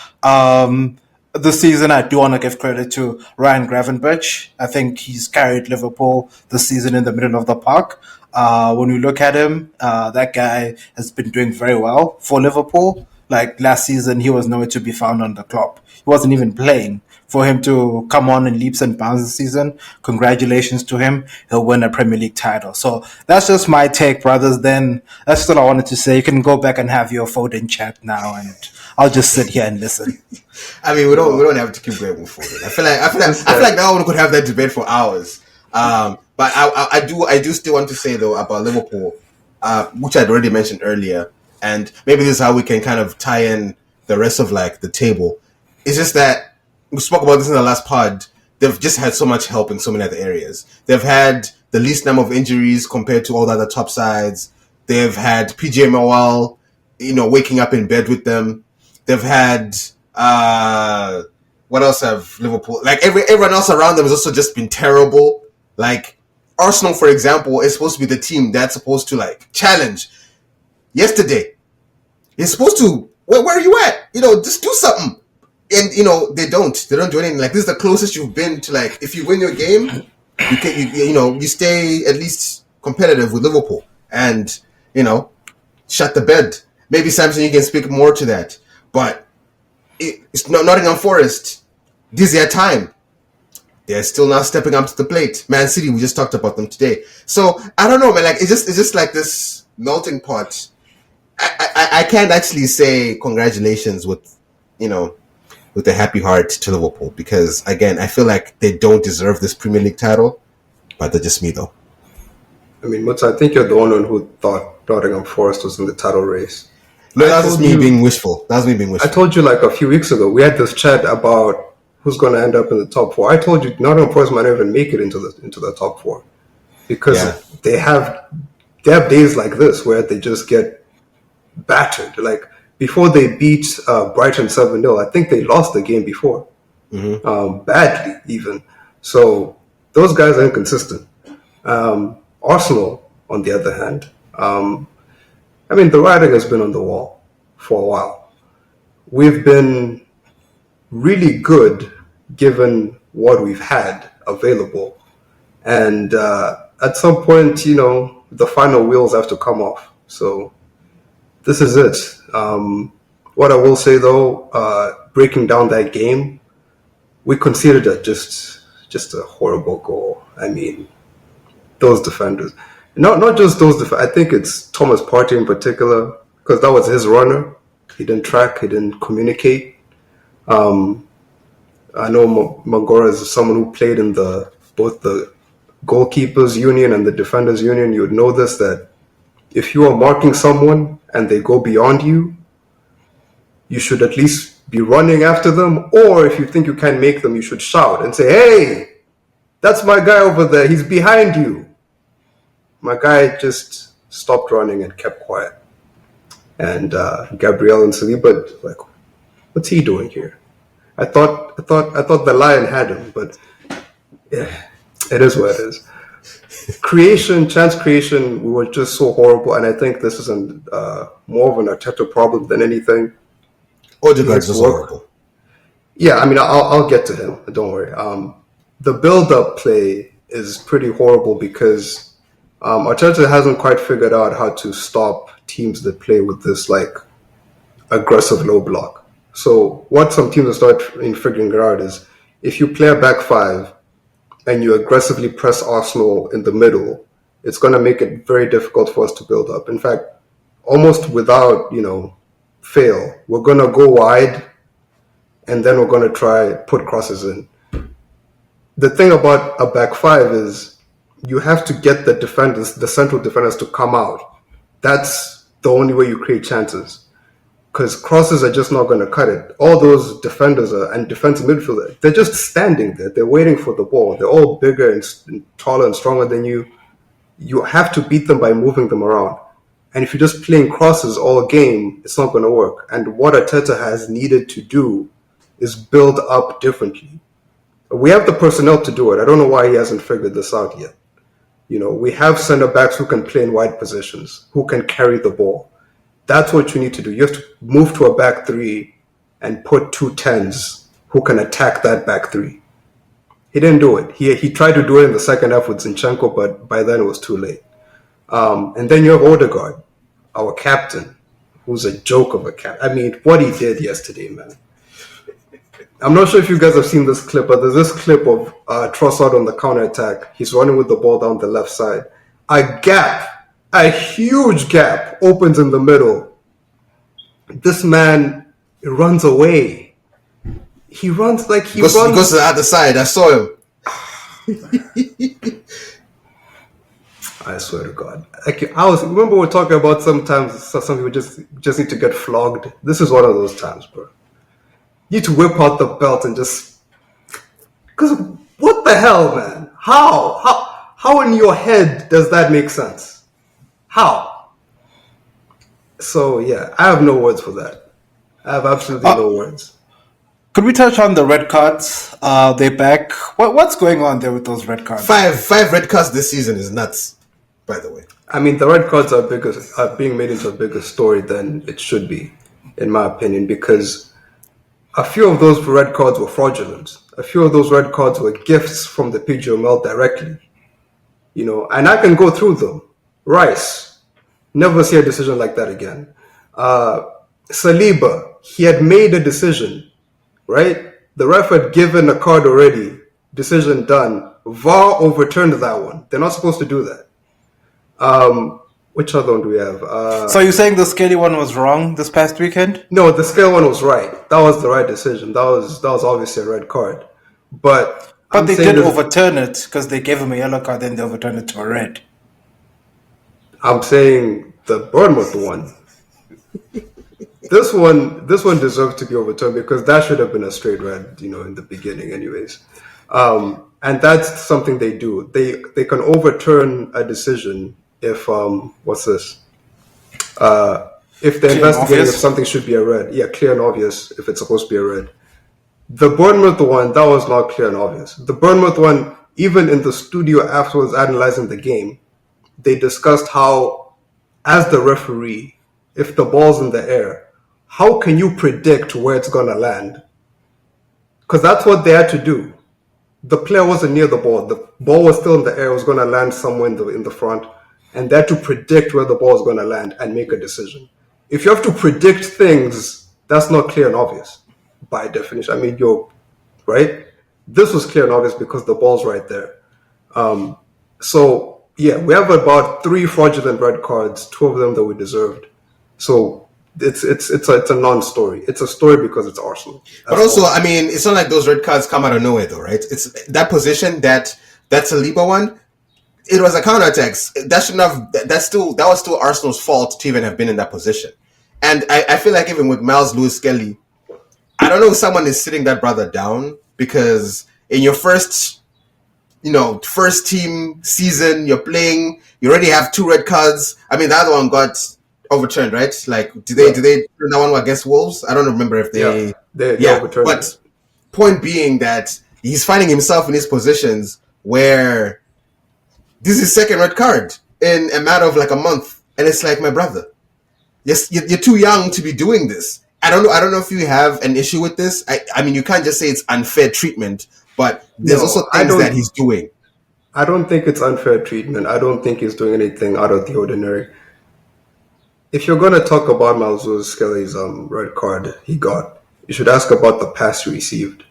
this season I do want to give credit to Ryan Gravenberch. I think he's carried Liverpool this season in the middle of the park. When we look at him, that guy has been doing very well for Liverpool. Like last season, he was nowhere to be found on the club. He wasn't even playing. For him to come on in leaps and bounds this season, congratulations to him. He'll win a Premier League title. So that's just my take, brothers. Then that's just all I wanted to say. You can go back and have your Foden chat now, and I'll just sit here and listen. I mean, we don't have to keep going with Foden. I feel like that one could have that debate for hours. But I do still want to say though about Liverpool, which I'd already mentioned earlier, and maybe this is how we can kind of tie in the rest of like the table. It's just that we spoke about this in the last pod. They've just had so much help in so many other areas. They've had the least number of injuries compared to all the other top sides. They've had PGMOL, waking up in bed with them. They've had what else have Liverpool? Like everyone else around them has also just been terrible. Like Arsenal, for example, is supposed to be the team that's supposed to like challenge. Yesterday, it's supposed to. Where are you at? Just do something. And they don't do anything. Like, this is the closest you've been to, like, if you win your game, you stay at least competitive with Liverpool and shut the bed. Maybe Samson, you can speak more to that. But it's Nottingham Forest. This is their time. They're still not stepping up to the plate. Man City, we just talked about them today. So I don't know, man. Like, it's just like this melting pot. I can't actually say congratulations with a happy heart to Liverpool, because again, I feel like they don't deserve this Premier League title, but they're just me though. I mean, Mutz, I think you're the only one who thought Nottingham Forest was in the title race. No, that was me being wishful. I told you like a few weeks ago, we had this chat about who's going to end up in the top four. I told you Nottingham Forest might not even make it into the top four because Yeah. they have days like this where they just get battered. Like before they beat Brighton 7-0, I think they lost the game before, badly even. So those guys are inconsistent. Arsenal, on the other hand, I mean, the writing has been on the wall for a while. We've been really good given what we've had available. And at some point, the final wheels have to come off. So this is it. What I will say though, breaking down that game, we considered it just a horrible goal. I mean, those defenders, not just those. I think it's Thomas Partey in particular because that was his runner. He didn't track. He didn't communicate. I know Magora is someone who played in both the goalkeepers union and the defenders union. You would know this, that if you are marking someone and they go beyond you, you should at least be running after them. Or if you think you can't make them, you should shout and say, "Hey, that's my guy over there. He's behind you." My guy just stopped running and kept quiet. And Gabriel and Saliba, like, what's he doing here? I thought the Lion had him, but yeah, it is what it is. Chance creation, we were just so horrible, and I think this is more of an Arteta problem than anything. Odegaard was horrible. Yeah, I mean, I'll get to him. Don't worry. The build-up play is pretty horrible because Arteta hasn't quite figured out how to stop teams that play with this like aggressive low block. So what some teams are figuring out is if you play a back five and you aggressively press Arsenal in the middle, it's going to make it very difficult for us to build up. In fact, almost without fail, we're going to go wide and then we're going to try put crosses in. The thing about a back five is you have to get the central defenders to come out. That's the only way you create chances. Because crosses are just not going to cut it. All those defenders and defensive midfielders, they're just standing there. They're waiting for the ball. They're all bigger and taller and stronger than you. You have to beat them by moving them around. And if you're just playing crosses all game, it's not going to work. And what Arteta has needed to do is build up differently. We have the personnel to do it. I don't know why he hasn't figured this out yet. We have center backs who can play in wide positions, who can carry the ball. That's what you need to do. You have to move to a back three and put 2 10s who can attack that back three. He didn't do it. He tried to do it in the second half with Zinchenko, but by then it was too late. And then you have Odegaard, our captain, who's a joke of a captain. I mean, what he did yesterday, man. I'm not sure if you guys have seen this clip, but there's this clip of Trossard on the counter-attack. He's running with the ball down the left side. A huge gap opens in the middle. This man runs away. He runs like he runs. He goes to the other side. I saw him. I swear to God. Remember we were talking about sometimes some people just need to get flogged. This is one of those times, bro. You need to whip out the belt and just... Because what the hell, man? How in your head does that make sense? How? So, yeah, I have no words for that. I have absolutely no words. Could we touch on the red cards? They're back. What's going on there with those red cards? Five red cards this season is nuts, by the way. I mean, the red cards are being made into a bigger story than it should be, in my opinion, because a few of those red cards were fraudulent. A few of those red cards were gifts from the PGML directly. And I can go through them. Rice, never see a decision like that again. Saliba, he had made a decision, right? The ref had given a card already. Decision done. VAR overturned that one. They're not supposed to do that. Which other one do we have? So you're saying the Skelly one was wrong this past weekend? No, the scale one was right. That was the right decision. That was obviously a red card. But they did overturn it because they gave him a yellow card, then they overturned it to a red. I'm saying the Bournemouth one. this one deserved to be overturned because that should have been a straight red, in the beginning, anyways. And that's something they do. They can overturn a decision if what's this? If they're Clear and investigating if obvious. something should be a red. Yeah, clear and obvious if it's supposed to be a red. The Bournemouth one, that was not clear and obvious. The Bournemouth one, even in the studio afterwards analyzing the game, they discussed how, as the referee, if the ball's in the air, how can you predict where it's going to land? Because that's what they had to do. The player wasn't near the ball. The ball was still in the air. It was going to land somewhere in the front. And they had to predict where the ball is going to land and make a decision. If you have to predict things, that's not clear and obvious by definition. I mean, right? This was clear and obvious because the ball's right there. So, yeah, we have about 3 fraudulent red cards, 2 of them that we deserved. So it's a non-story. It's a story because it's Arsenal. But also, I mean, it's not like those red cards come out of nowhere, though, right? It's that position that's a Saliba one. It was a counterattack. That was still Arsenal's fault to even have been in that position. And I feel like even with Miles Lewis Skelly, I don't know if someone is sitting that brother down because in your first team season, you're playing, you already have 2 red cards. I mean, the other one got overturned, right? Like, did they turn that one against Wolves? I don't remember if they. They overturned but it. point being that he's finding himself in these positions where this is his second red card in a matter of like a month, and it's like, my brother, yes, you're too young to be doing this. I don't know if you have an issue with this. I mean, you can't just say it's unfair treatment, but there's also things that he's doing. I don't think it's unfair treatment. I don't think he's doing anything out of the ordinary. If you're going to talk about Miles Lewis Skelly's red card he got, you should ask about the pass he received.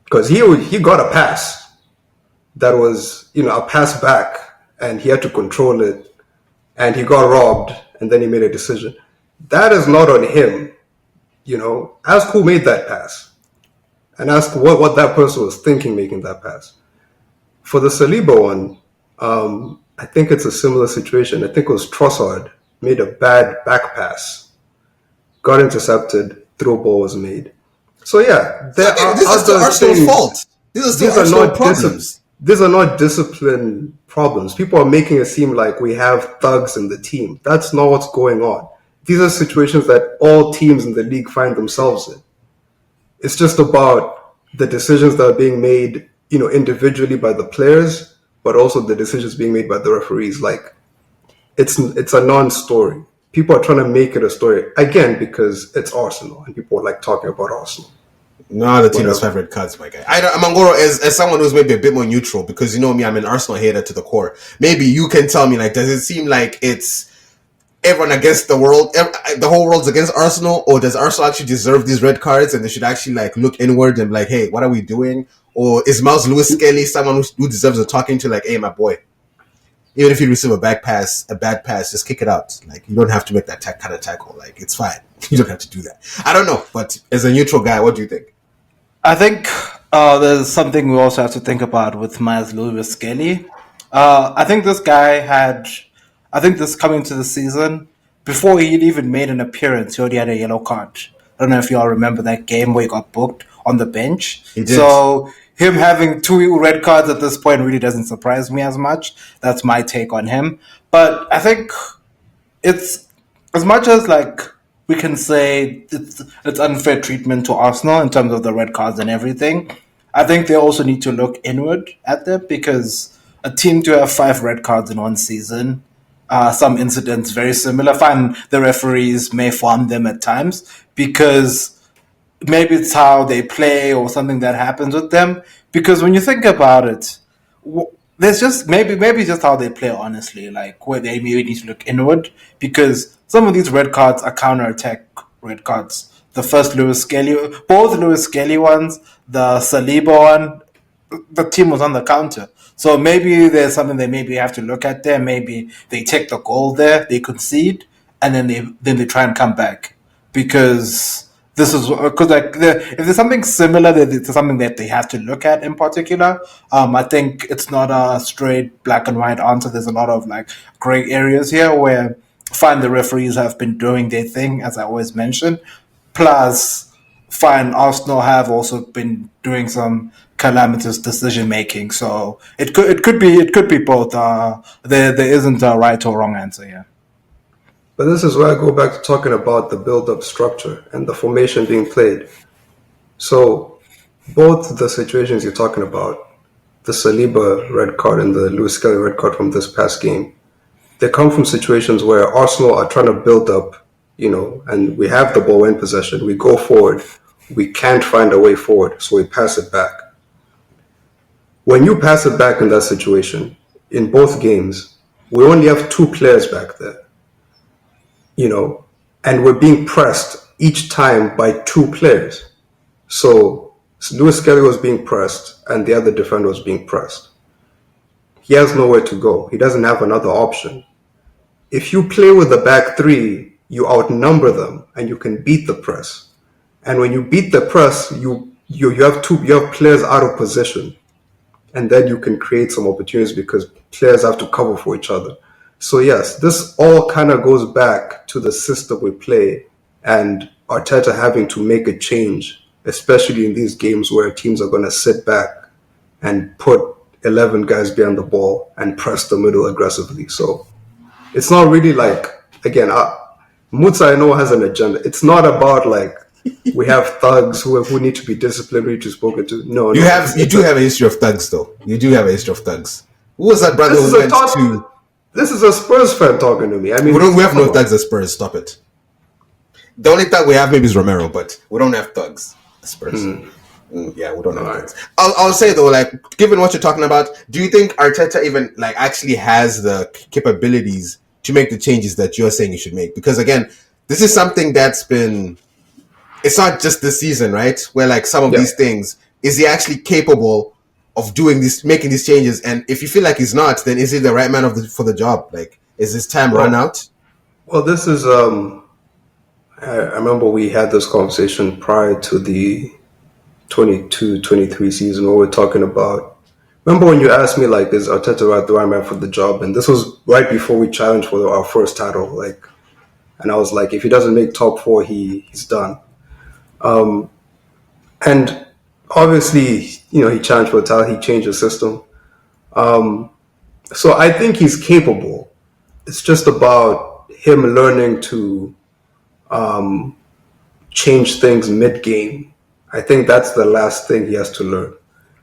Because he got a pass that was, a pass back, and he had to control it, and he got robbed, and then he made a decision. That is not on him. Ask who made that pass, and ask what that person was thinking making that pass. For the Saliba one, I think it's a similar situation. I think it was Trossard made a bad back pass, got intercepted, throw ball was made. So yeah, this is the Arsenal's fault. These are not problems. These are not discipline problems. People are making it seem like we have thugs in the team. That's not what's going on. These are situations that all teams in the league find themselves in. It's just about the decisions that are being made, individually by the players, but also the decisions being made by the referees. Like, it's a non-story. People are trying to make it a story, again, because it's Arsenal, and people are like talking about Arsenal. No, the team has 5 red cards, my guy. Mangoro, as someone who's maybe a bit more neutral, because you know me, I'm an Arsenal hater to the core. Maybe you can tell me, like, does it seem like it's everyone against the world, the whole world's against Arsenal, or does Arsenal actually deserve these red cards and they should actually like look inward and be like, hey, what are we doing? Or is Miles Lewis Skelly someone who deserves a talking to, like, hey, my boy, even if you receive a bad pass, just kick it out. Like, you don't have to make that kind of tackle. Like, it's fine. You don't have to do that. I don't know, but as a neutral guy, what do you think? I think there's something we also have to think about with Miles Lewis Skelly. I think this guy this coming to the season, before he'd even made an appearance, he already had a yellow card. I don't know if you all remember that game where he got booked on the bench. He did. So him having 2 red cards at this point really doesn't surprise me as much. That's my take on him. But I think it's, as much as like we can say it's unfair treatment to Arsenal in terms of the red cards and everything, I think they also need to look inward at them, because a team to have 5 red cards in one season, some incidents very similar. Fine, the referees may farm them at times because maybe it's how they play or something that happens with them. Because when you think about it, there's just maybe just how they play, honestly, like where they maybe need to look inward, because some of these red cards are counter-attack red cards. The first both Lewis Skelly ones, the Saliba one, the team was on the counter. So maybe there's something they maybe have to look at there. Maybe they take the goal there, they concede, and then they try and come back, because this is because like if there's something similar, there's something that they have to look at in particular. I think it's not a straight black and white answer. There's a lot of like gray areas here where fine, the referees have been doing their thing, as I always mention. Plus, fine, Arsenal have also been doing some calamitous decision making. So it could be both. There isn't a right or wrong answer here. But this is where I go back to talking about the build-up structure and the formation being played. So both the situations you're talking about, the Saliba red card and the Lewis Skelly red card from this past game, they come from situations where Arsenal are trying to build up, and we have the ball in possession. We go forward. We can't find a way forward, so we pass it back. When you pass it back in that situation, in both games, we only have two players back there, and we're being pressed each time by two players. So Lewis Skelly was being pressed and the other defender was being pressed. He has nowhere to go. He doesn't have another option. If you play with the back three, you outnumber them and you can beat the press. And when you beat the press, you have players out of position. And then you can create some opportunities because players have to cover for each other. So yes, this all kind of goes back to the system we play and Arteta having to make a change, especially in these games where teams are going to sit back and put 11 guys behind the ball and press the middle aggressively. So it's not really like, again, Mutsa I know has an agenda. It's not about like we have thugs who need to be disciplined, who need to be spoken to. No, You do have a history of thugs, though. You do have a history of thugs. Who was that brother who went to? This is a Spurs fan talking to me. I mean, we have no thugs at Spurs. Stop it. The only thug we have maybe is Romero, but we don't have thugs at Spurs. Yeah, we don't have thugs. I'll say though, like, given what you're talking about, do you think Arteta even like actually has the capabilities to make the changes that you're saying you should make? Because again, this is something that's been. It's not just this season, right? Where like some of these things, is he actually capable of doing this, making these changes? And if you feel like he's not, then is he the right man for the job? Like, is his time run out? Well, this is. I remember we had this conversation prior to the 22-23 season where we're talking about. Remember when you asked me like, is Arteta the right man for the job? And this was right before we challenged for our first title. Like, and I was like, if he doesn't make top four, he's done. And obviously, he challenged for the title. He changed the system. So I think he's capable. It's just about him learning to change things mid-game. I think that's the last thing he has to learn.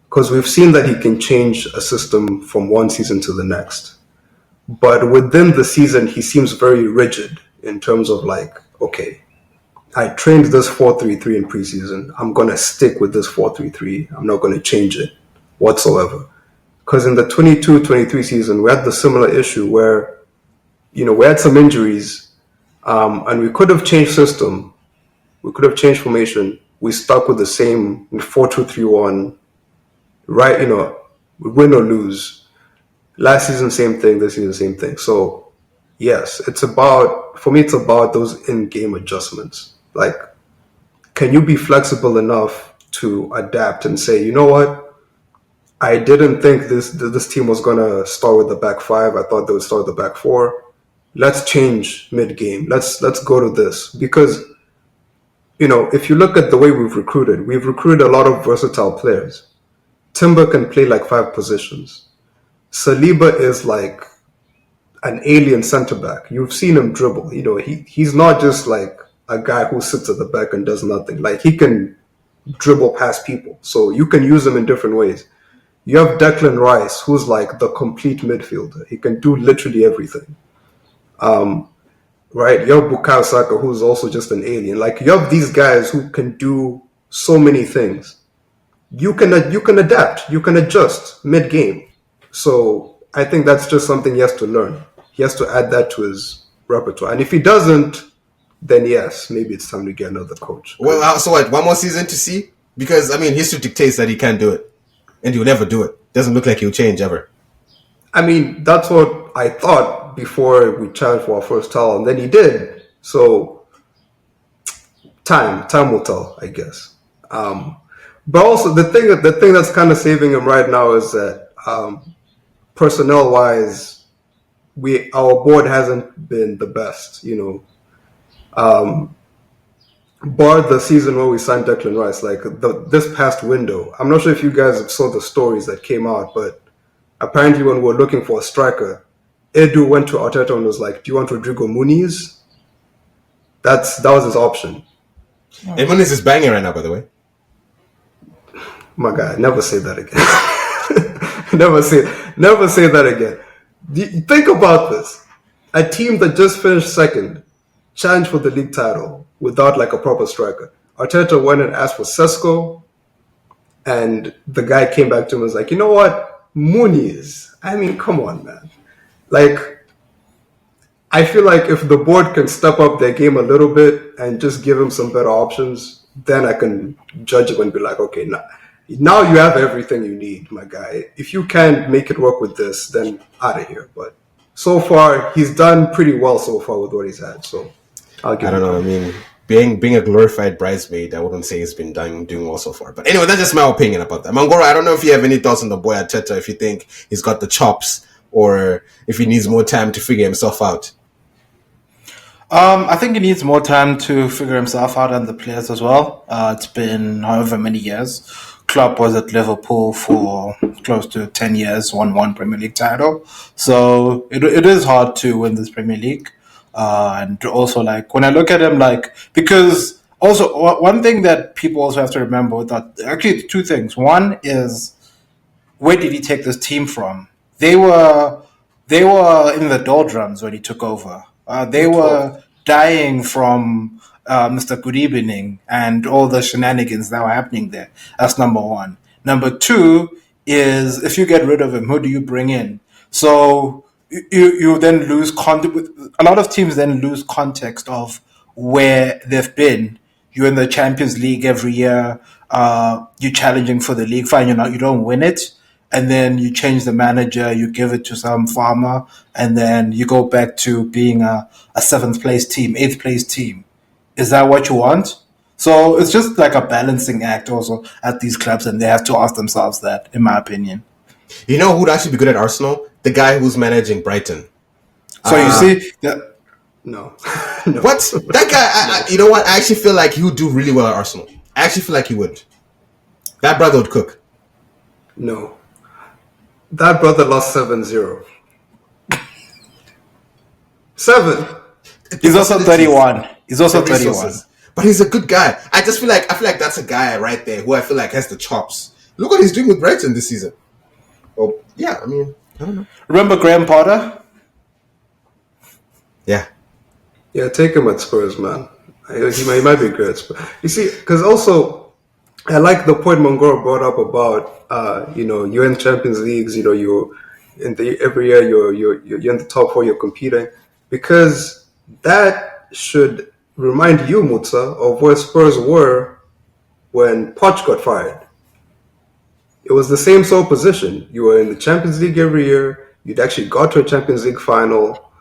Because we've seen that he can change a system from one season to the next. But within the season, he seems very rigid in terms of like, okay, I trained this 4-3-3 in preseason. I'm going to stick with this 4-3-3. I'm not going to change it whatsoever. Because in the 22-23 season, we had the similar issue where, we had some injuries and we could have changed system. We could have changed formation. We stuck with the same 4-2-3-1, right? Win or lose. Last season, same thing. This season, same thing. So, yes, for me, it's about those in-game adjustments. Like, can you be flexible enough to adapt and say, you know what? I didn't think this team was going to start with the back five. I thought they would start with the back four. Let's change mid-game. Let's go to this. Because, if you look at the way we've recruited a lot of versatile players. Timber can play like 5 positions. Saliba is like an alien center back. You've seen him dribble. He's not just like a guy who sits at the back and does nothing. Like, he can dribble past people. So you can use him in different ways. You have Declan Rice, who's like the complete midfielder. He can do literally everything. Right? You have Bukayo Saka, who's also just an alien. Like, you have these guys who can do so many things. You can adapt. You can adjust mid-game. So I think that's just something he has to learn. He has to add that to his repertoire. And if he doesn't, then yes, maybe it's time to get another coach. Well, so what? One more season to see? Because, I mean, history dictates that he can't do it. And he'll never do it. Doesn't look like he'll change ever. I mean, that's what I thought before we challenged for our first title. And then he did. So time will tell, I guess. But also the thing that's kind of saving him right now is that personnel-wise, our board hasn't been the best, bar the season where we signed Declan Rice, like this past window. I'm not sure if you guys saw the stories that came out, but apparently when we were looking for a striker, Edu went to Arteta and was like, "Do you want Rodrigo Muniz?" That was his option. And Muniz is banging right now, by the way. My guy, never say that again. never say that again. Think about this: a team that just finished second, challenged for the league title without like a proper striker. Arteta went and asked for Sesko, and the guy came back to him and was like, "You know what, Muniz? I mean, come on, man. Like, I feel like if the board can step up their game a little bit and just give him some better options, then I can judge it and be like, okay, now you have everything you need, my guy. If you can't make it work with this, then out of here." But so far, he's done pretty well so far with what he's had. So I don't know. I mean, being a glorified bridesmaid, I wouldn't say he's been doing well so far. But anyway, that's just my opinion about that. Mangoro, I don't know if you have any thoughts on the boy Arteta, if you think he's got the chops or if he needs more time to figure himself out. I think he needs more time to figure himself out and the players as well. It's been however many years. Klopp was at Liverpool for close to 10 years, won one Premier League title. So it is hard to win this Premier League. And also, like, when I look at him, like, because also one thing that people also have to remember actually two things. One is, where did he take this team from? They were in the doldrums when he took over. They were dying from Mr. Good Evening and all the shenanigans that were happening there. That's number one. Number two is, if you get rid of him, who do you bring in? So you then lose context. A lot of teams then lose context of where they've been. You're in the Champions League every year. You're challenging for the league. Fine, you don't win it. And then you change the manager, you give it to some farmer, and then you go back to being a seventh place team, eighth place team. Is that what you want? So it's just like a balancing act also at these clubs, and they have to ask themselves that, in my opinion. You know who'd actually be good at Arsenal? The guy who's managing Brighton. So you see that. No. What? That guy, you know what? I actually feel like he would do really well at Arsenal. I actually feel like he would. That brother would cook. No. That brother lost 7-0. 7. He's also 31. He's also 31. But he's a good guy. I feel like that's a guy right there who I feel like has the chops. Look what he's doing with Brighton this season. Oh, yeah, I mean, I don't know. Remember Graham Potter? Yeah. Yeah, take him at Spurs, man. He might be good. You see, because also, I like the point Mangoro brought up about, you're in Champions Leagues, you're every year you're in the top four, you're competing, because that should remind you, Mutsa, of where Spurs were when Poch got fired. It was the same sort of position. You were in the Champions League every year. You'd actually got to a Champions League final.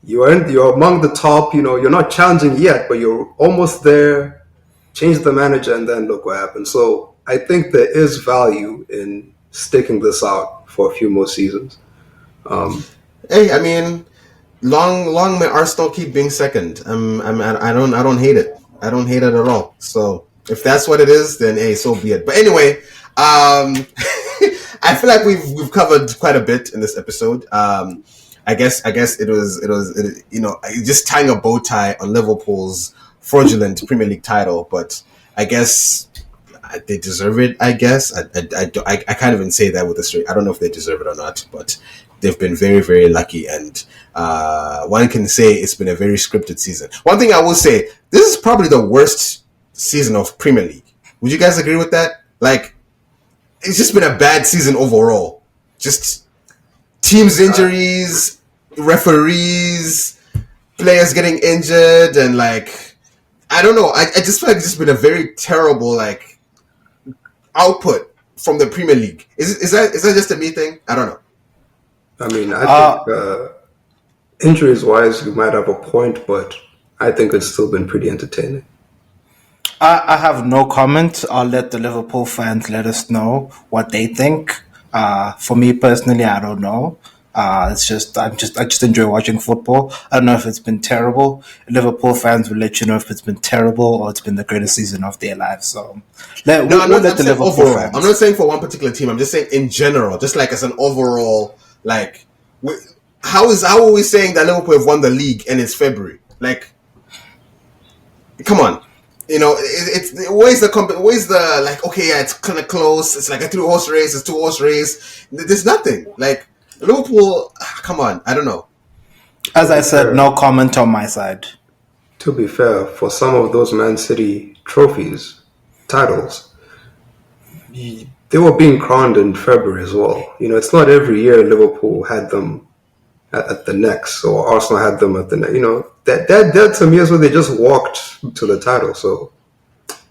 You're among the top. You're not challenging yet, but you're almost there. Change the manager, and then look what happened. So I think there is value in sticking this out for a few more seasons. Hey, I mean, long may Arsenal keep being second. I don't hate it. I don't hate it at all. So if that's what it is, then hey, so be it. But anyway, I feel like we've covered quite a bit in this episode. I guess it was just tying a bow tie on Liverpool's fraudulent Premier League title, but I guess they deserve it. I guess I can't even say that with a straight. I don't know if they deserve it or not, but they've been very, very lucky, and one can say it's been a very scripted season. One thing I will say, this is probably the worst season of Premier League. Would you guys agree with that? Like, it's just been a bad season overall. Just teams injuries, referees, players getting injured, and like, I don't know. I just feel like it's just been a very terrible like output from the Premier League. Is that just a me thing? I don't know. I mean, I think injuries wise, you might have a point, but I think it's still been pretty entertaining. I have no comment. I'll let the Liverpool fans let us know what they think. For me personally, I don't know. I just enjoy watching football. I don't know if it's been terrible. Liverpool fans will let you know if it's been terrible or it's been the greatest season of their lives. So No, I'm we'll not. let I'm the saying Liverpool overall. I'm fans. not saying for one particular team. I'm just saying in general, just like as an overall. Like, how are we saying that Liverpool have won the league and it's February? Like, come on. It's where's the like? Okay, yeah, it's kind of close. It's like a three-horse race. It's two-horse race. There's nothing like Liverpool. Come on, I don't know. As To I be said, fair, no comment on my side. for some of those Man City trophies, titles, they were being crowned in February as well. It's not every year Liverpool had them at the necks or Arsenal had them at the neck. That some years where they just walked to the title. So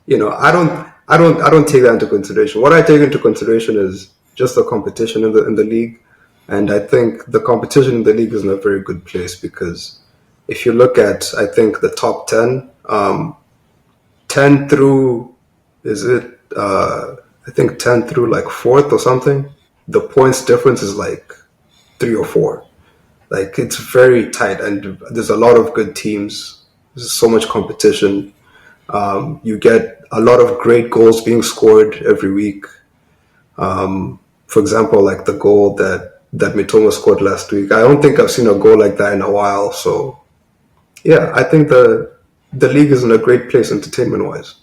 I don't take that into consideration. What I take into consideration is just the competition in the league, and I think the competition in the league is in a very good place because if you look at I think the top 10, 10 through is it I think 10 through like fourth or something, the points difference is like 3 or 4. Like it's very tight, and there's a lot of good teams. There's so much competition. You get a lot of great goals being scored every week. For example, like the goal that Mitoma scored last week. I don't think I've seen a goal like that in a while. So yeah, I think the league is in a great place entertainment wise.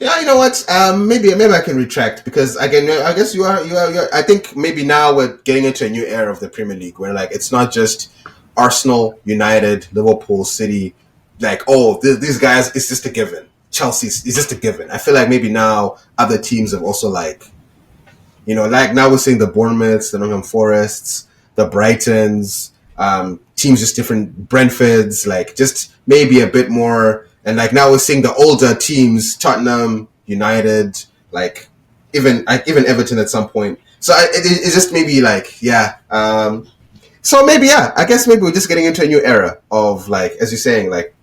Yeah, you know what? Maybe I can retract because again, I guess you are. I think maybe now we're getting into a new era of the Premier League where like it's not just Arsenal, United, Liverpool, City. Like, oh, these guys, it's just a given. Chelsea's is just a given. I feel like maybe now other teams have also like, like now we're seeing the Bournemouths, the Nottingham Forests, the Brightons, teams just different Brentfords, like just maybe a bit more. And like now we're seeing the older teams, Tottenham, United, even Everton at some point. So it's just maybe like yeah. So maybe yeah. I guess maybe we're just getting into a new era of like as you're saying like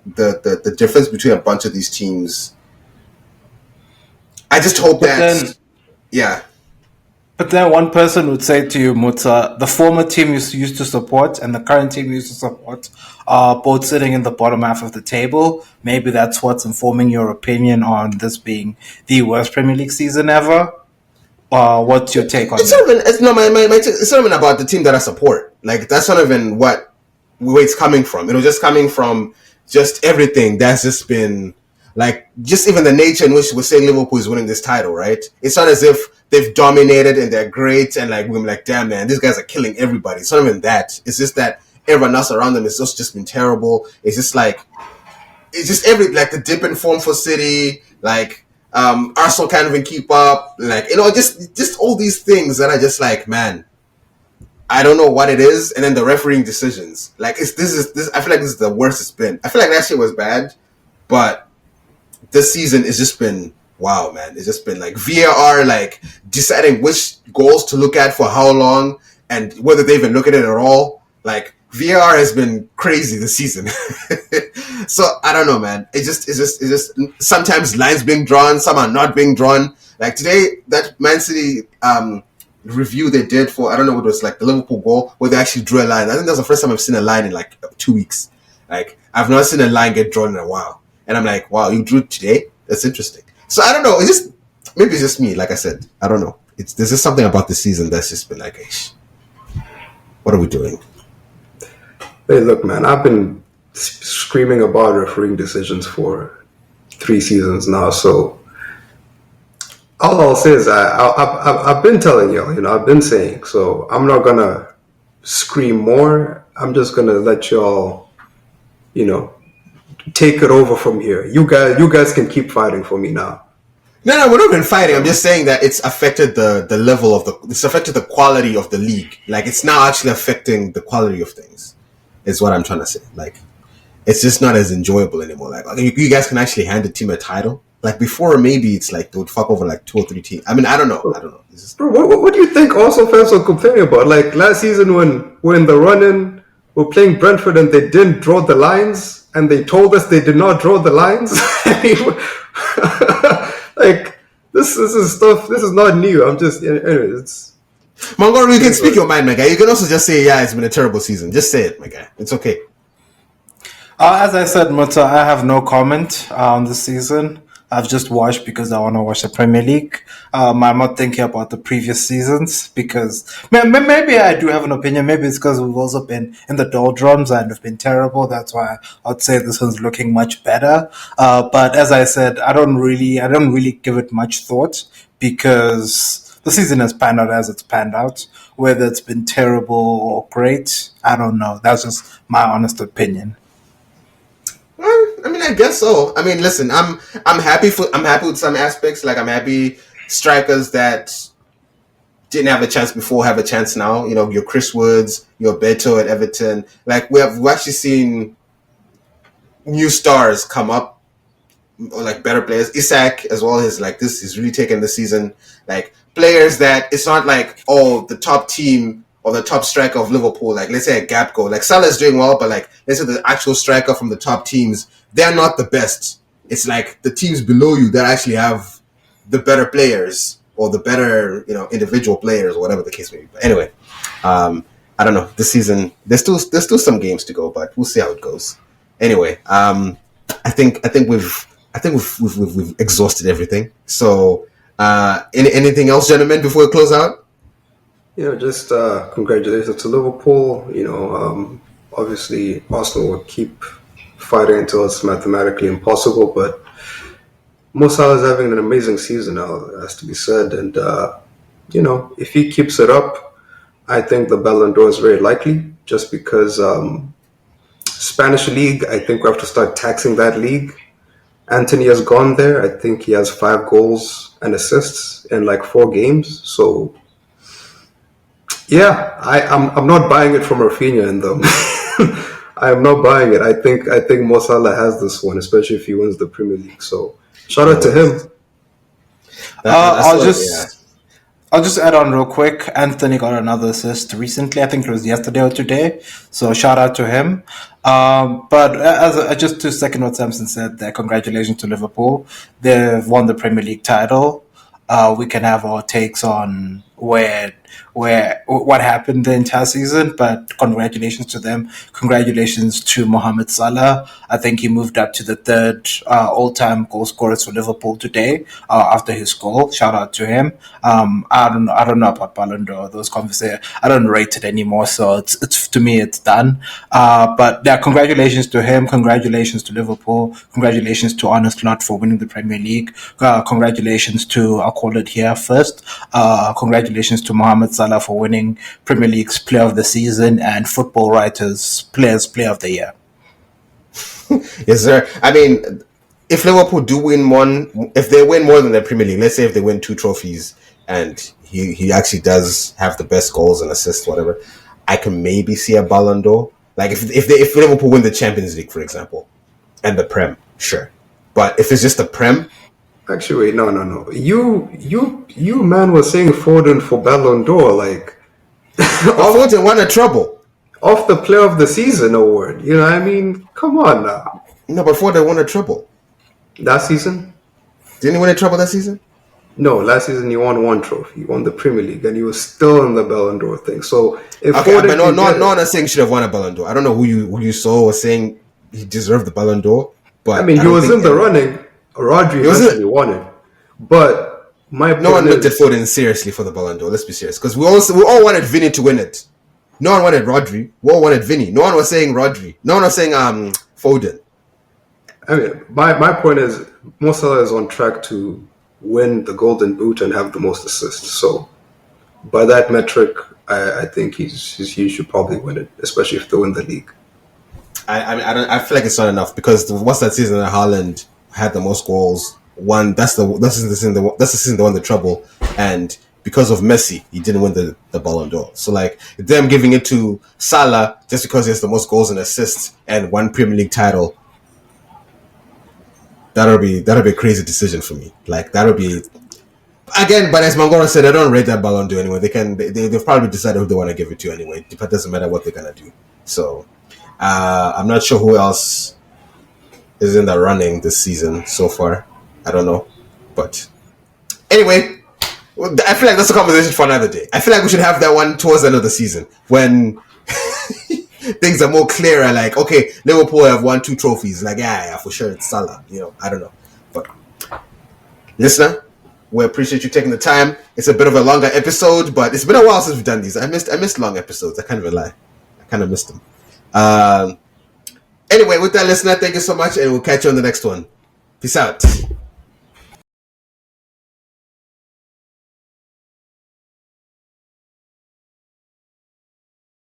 the difference between a bunch of these teams. I just hope But that then yeah. But then one person would say to you, Muta, the former team you used to support and the current team you used to support are both sitting in the bottom half of the table. Maybe that's what's informing your opinion on this being the worst Premier League season ever. What's your take on It's not that? even. It's not it's not even about the team that I support. Like that's not even where it's coming from. It was just coming from just everything that's just been like just even the nature in which we say Liverpool is winning this title. Right? It's not as if they've dominated and they're great and like we're like damn man, these guys are killing everybody. It's not even that. It's just that everyone else around them has just been terrible. It's just like it's just like the dip in form for City, like Arsenal can't even keep up, like just all these things that are just like, man, I don't know what it is, and then the refereeing decisions, like this. I feel like this is the worst it's been. I feel like last year was bad, but this season it's just been wow, man. It's just been like VAR, like deciding which goals to look at for how long and whether they even look at it at all. Like VAR has been crazy this season. So I don't know, man. It's just sometimes lines being drawn, some are not being drawn. Like today, that Man City review they did for I don't know what it was like the Liverpool goal where they actually drew a line. I think that's the first time I've seen a line in like 2 weeks. Like I've not seen a line get drawn in a while, and I'm like, wow, you drew today? That's interesting. So I don't know. It's just maybe it's just me. Like I said, I don't know. There's just something about the season that's just been like, what are we doing? Hey, look, man, I've been screaming about refereeing decisions for 3 seasons now. So all I'll say is I've been telling y'all, I've been saying. So I'm not gonna scream more. I'm just gonna let y'all, you know, take it over from here. You guys can keep fighting for me now. No, we're not even fighting. I'm just saying that it's affected the level of it's affected the quality of the league. Like it's now actually affecting the quality of things. Is what I'm trying to say. Like it's just not as enjoyable anymore. Like you guys can actually hand a team a title. Like before, maybe it's like they would fuck over like 2 or 3 teams. I mean, I don't know. It's just, Bro, what do you think Arsenal fans are complaining about? Like last season when we're in the run-in, we're playing Brentford and they didn't draw the lines, and they told us they did not draw the lines. Like this is stuff. This is not new. I'm just anyway. Montgomery, you can speak your mind, my guy. You can also just say, yeah, it's been a terrible season. Just say it, my guy. It's okay. As I said, Mutta, I have no comment on the season. I've just watched because I want to watch the Premier League. I'm not thinking about the previous seasons because maybe I do have an opinion. Maybe it's because we've also been in the doldrums and have been terrible. That's why I'd say this one's looking much better. But as I said, I don't really give it much thought because the season has panned out as it's panned out. Whether it's been terrible or great, I don't know. That's just my honest opinion. Well, I mean, I guess so. I mean, listen, I'm happy with some aspects. Like I'm happy strikers that didn't have a chance before have a chance now. You know, your Chris Woods, your Beto at Everton. Like we've actually seen new stars come up, or like better players. Isak as well is like this. He's really taken this season. Like players that it's not like the top team or the top striker of Liverpool. Like let's say a gap goal. Like Salah's doing well, but like let's say the actual striker from the top teams, they're not the best. It's like the teams below you that actually have the better players or the better individual players or whatever the case may be. But anyway, I don't know. This season there's still some games to go, but we'll see how it goes. Anyway, I think we've exhausted everything. So, anything else, gentlemen, before we close out? Just congratulations to Liverpool. Obviously Arsenal will keep fighting until it's mathematically impossible, but Mo Salah is having an amazing season now, has to be said. And if he keeps it up, I think the Ballon d'Or is very likely. Just because Spanish league, I think we have to start taxing that league. Anthony has gone there. I think he has 5 goals and assists in like 4 games. So yeah, I'm not buying it from Rafinha and them. I am not buying it. I think Mo Salah has this one, especially if he wins the Premier League. So shout out to him. I'll just add on real quick. Anthony got another assist recently. I think it was yesterday or today. So shout out to him. But just to second what Samson said, there, congratulations to Liverpool. They've won the Premier League title. We can have our takes on what happened the entire season, but congratulations to them. Congratulations to Mohamed Salah. I think he moved up to the 3rd all-time goal scorers for Liverpool today after his goal. Shout out to him. I don't know about Ballon d'Or. Those conversations, I don't rate it anymore, so it's to me it's done. But yeah, congratulations to him. Congratulations to Liverpool. Congratulations to Arne Slot for winning the Premier League. Congratulations to, I'll call it here first. Congratulations to Mohamed Salah for winning Premier League's Player of the Season and Football Writers Players Player of the Year. Yes, sir. I mean, if Liverpool do win one, if they win more than the Premier League, let's say if they win 2 trophies and he actually does have the best goals and assists, whatever, I can maybe see a Ballon d'Or. Like if Liverpool win the Champions League, for example, and the Prem, sure. But if it's just the Prem, actually, wait, no. You man was saying Foden for Ballon d'Or, like Foden won a treble off the Player of the Season award. You know what I mean? Come on now. No, but Foden won a treble That season? Didn't he win a treble that season? No, last season he won 1 trophy. He won the Premier League, and he was still in the Ballon d'Or thing. So if okay, Foden, but no one is saying he should have won a Ballon d'Or. I don't know who you saw was saying he deserved the Ballon d'Or, but I mean, he was in the running. Rodri eventually won it, but no one looked at Foden seriously for the Ballon d'Or. Let's be serious, because we all wanted Vinny to win it. No one wanted Rodri. We all wanted Vinny. No one was saying Rodri. No one was saying Foden. I mean, my point is, Mo Salah is on track to win the Golden Boot and have the most assists. So, by that metric, I think he should probably win it, especially if they win the league. I feel like it's not enough because what's that season that Haaland had the most goals? That's the season they won the treble, and because of Messi, he didn't win the Ballon d'Or. So like them giving it to Salah just because he has the most goals and assists and 1 Premier League title, that'll be a crazy decision for me. Like that'll be again, but as Mangoro said, I don't rate that Ballon d'Or anyway. They've probably decided who they want to give it to anyway. It doesn't matter what they're gonna do. So I'm not sure who else is in the running this season so far. I don't know, but anyway, Well, I feel like that's a conversation for another day. I feel like we should have that one towards the end of the season when things are more clearer. Like, okay, Liverpool have won 2 trophies. Like, yeah, for sure, it's Salah. I don't know. But listener, we appreciate you taking the time. It's a bit of a longer episode, but it's been a while since we've done these. I missed long episodes. I can't even lie. I kind of missed them. Anyway, with that, listener, thank you so much, and we'll catch you on the next one. Peace out.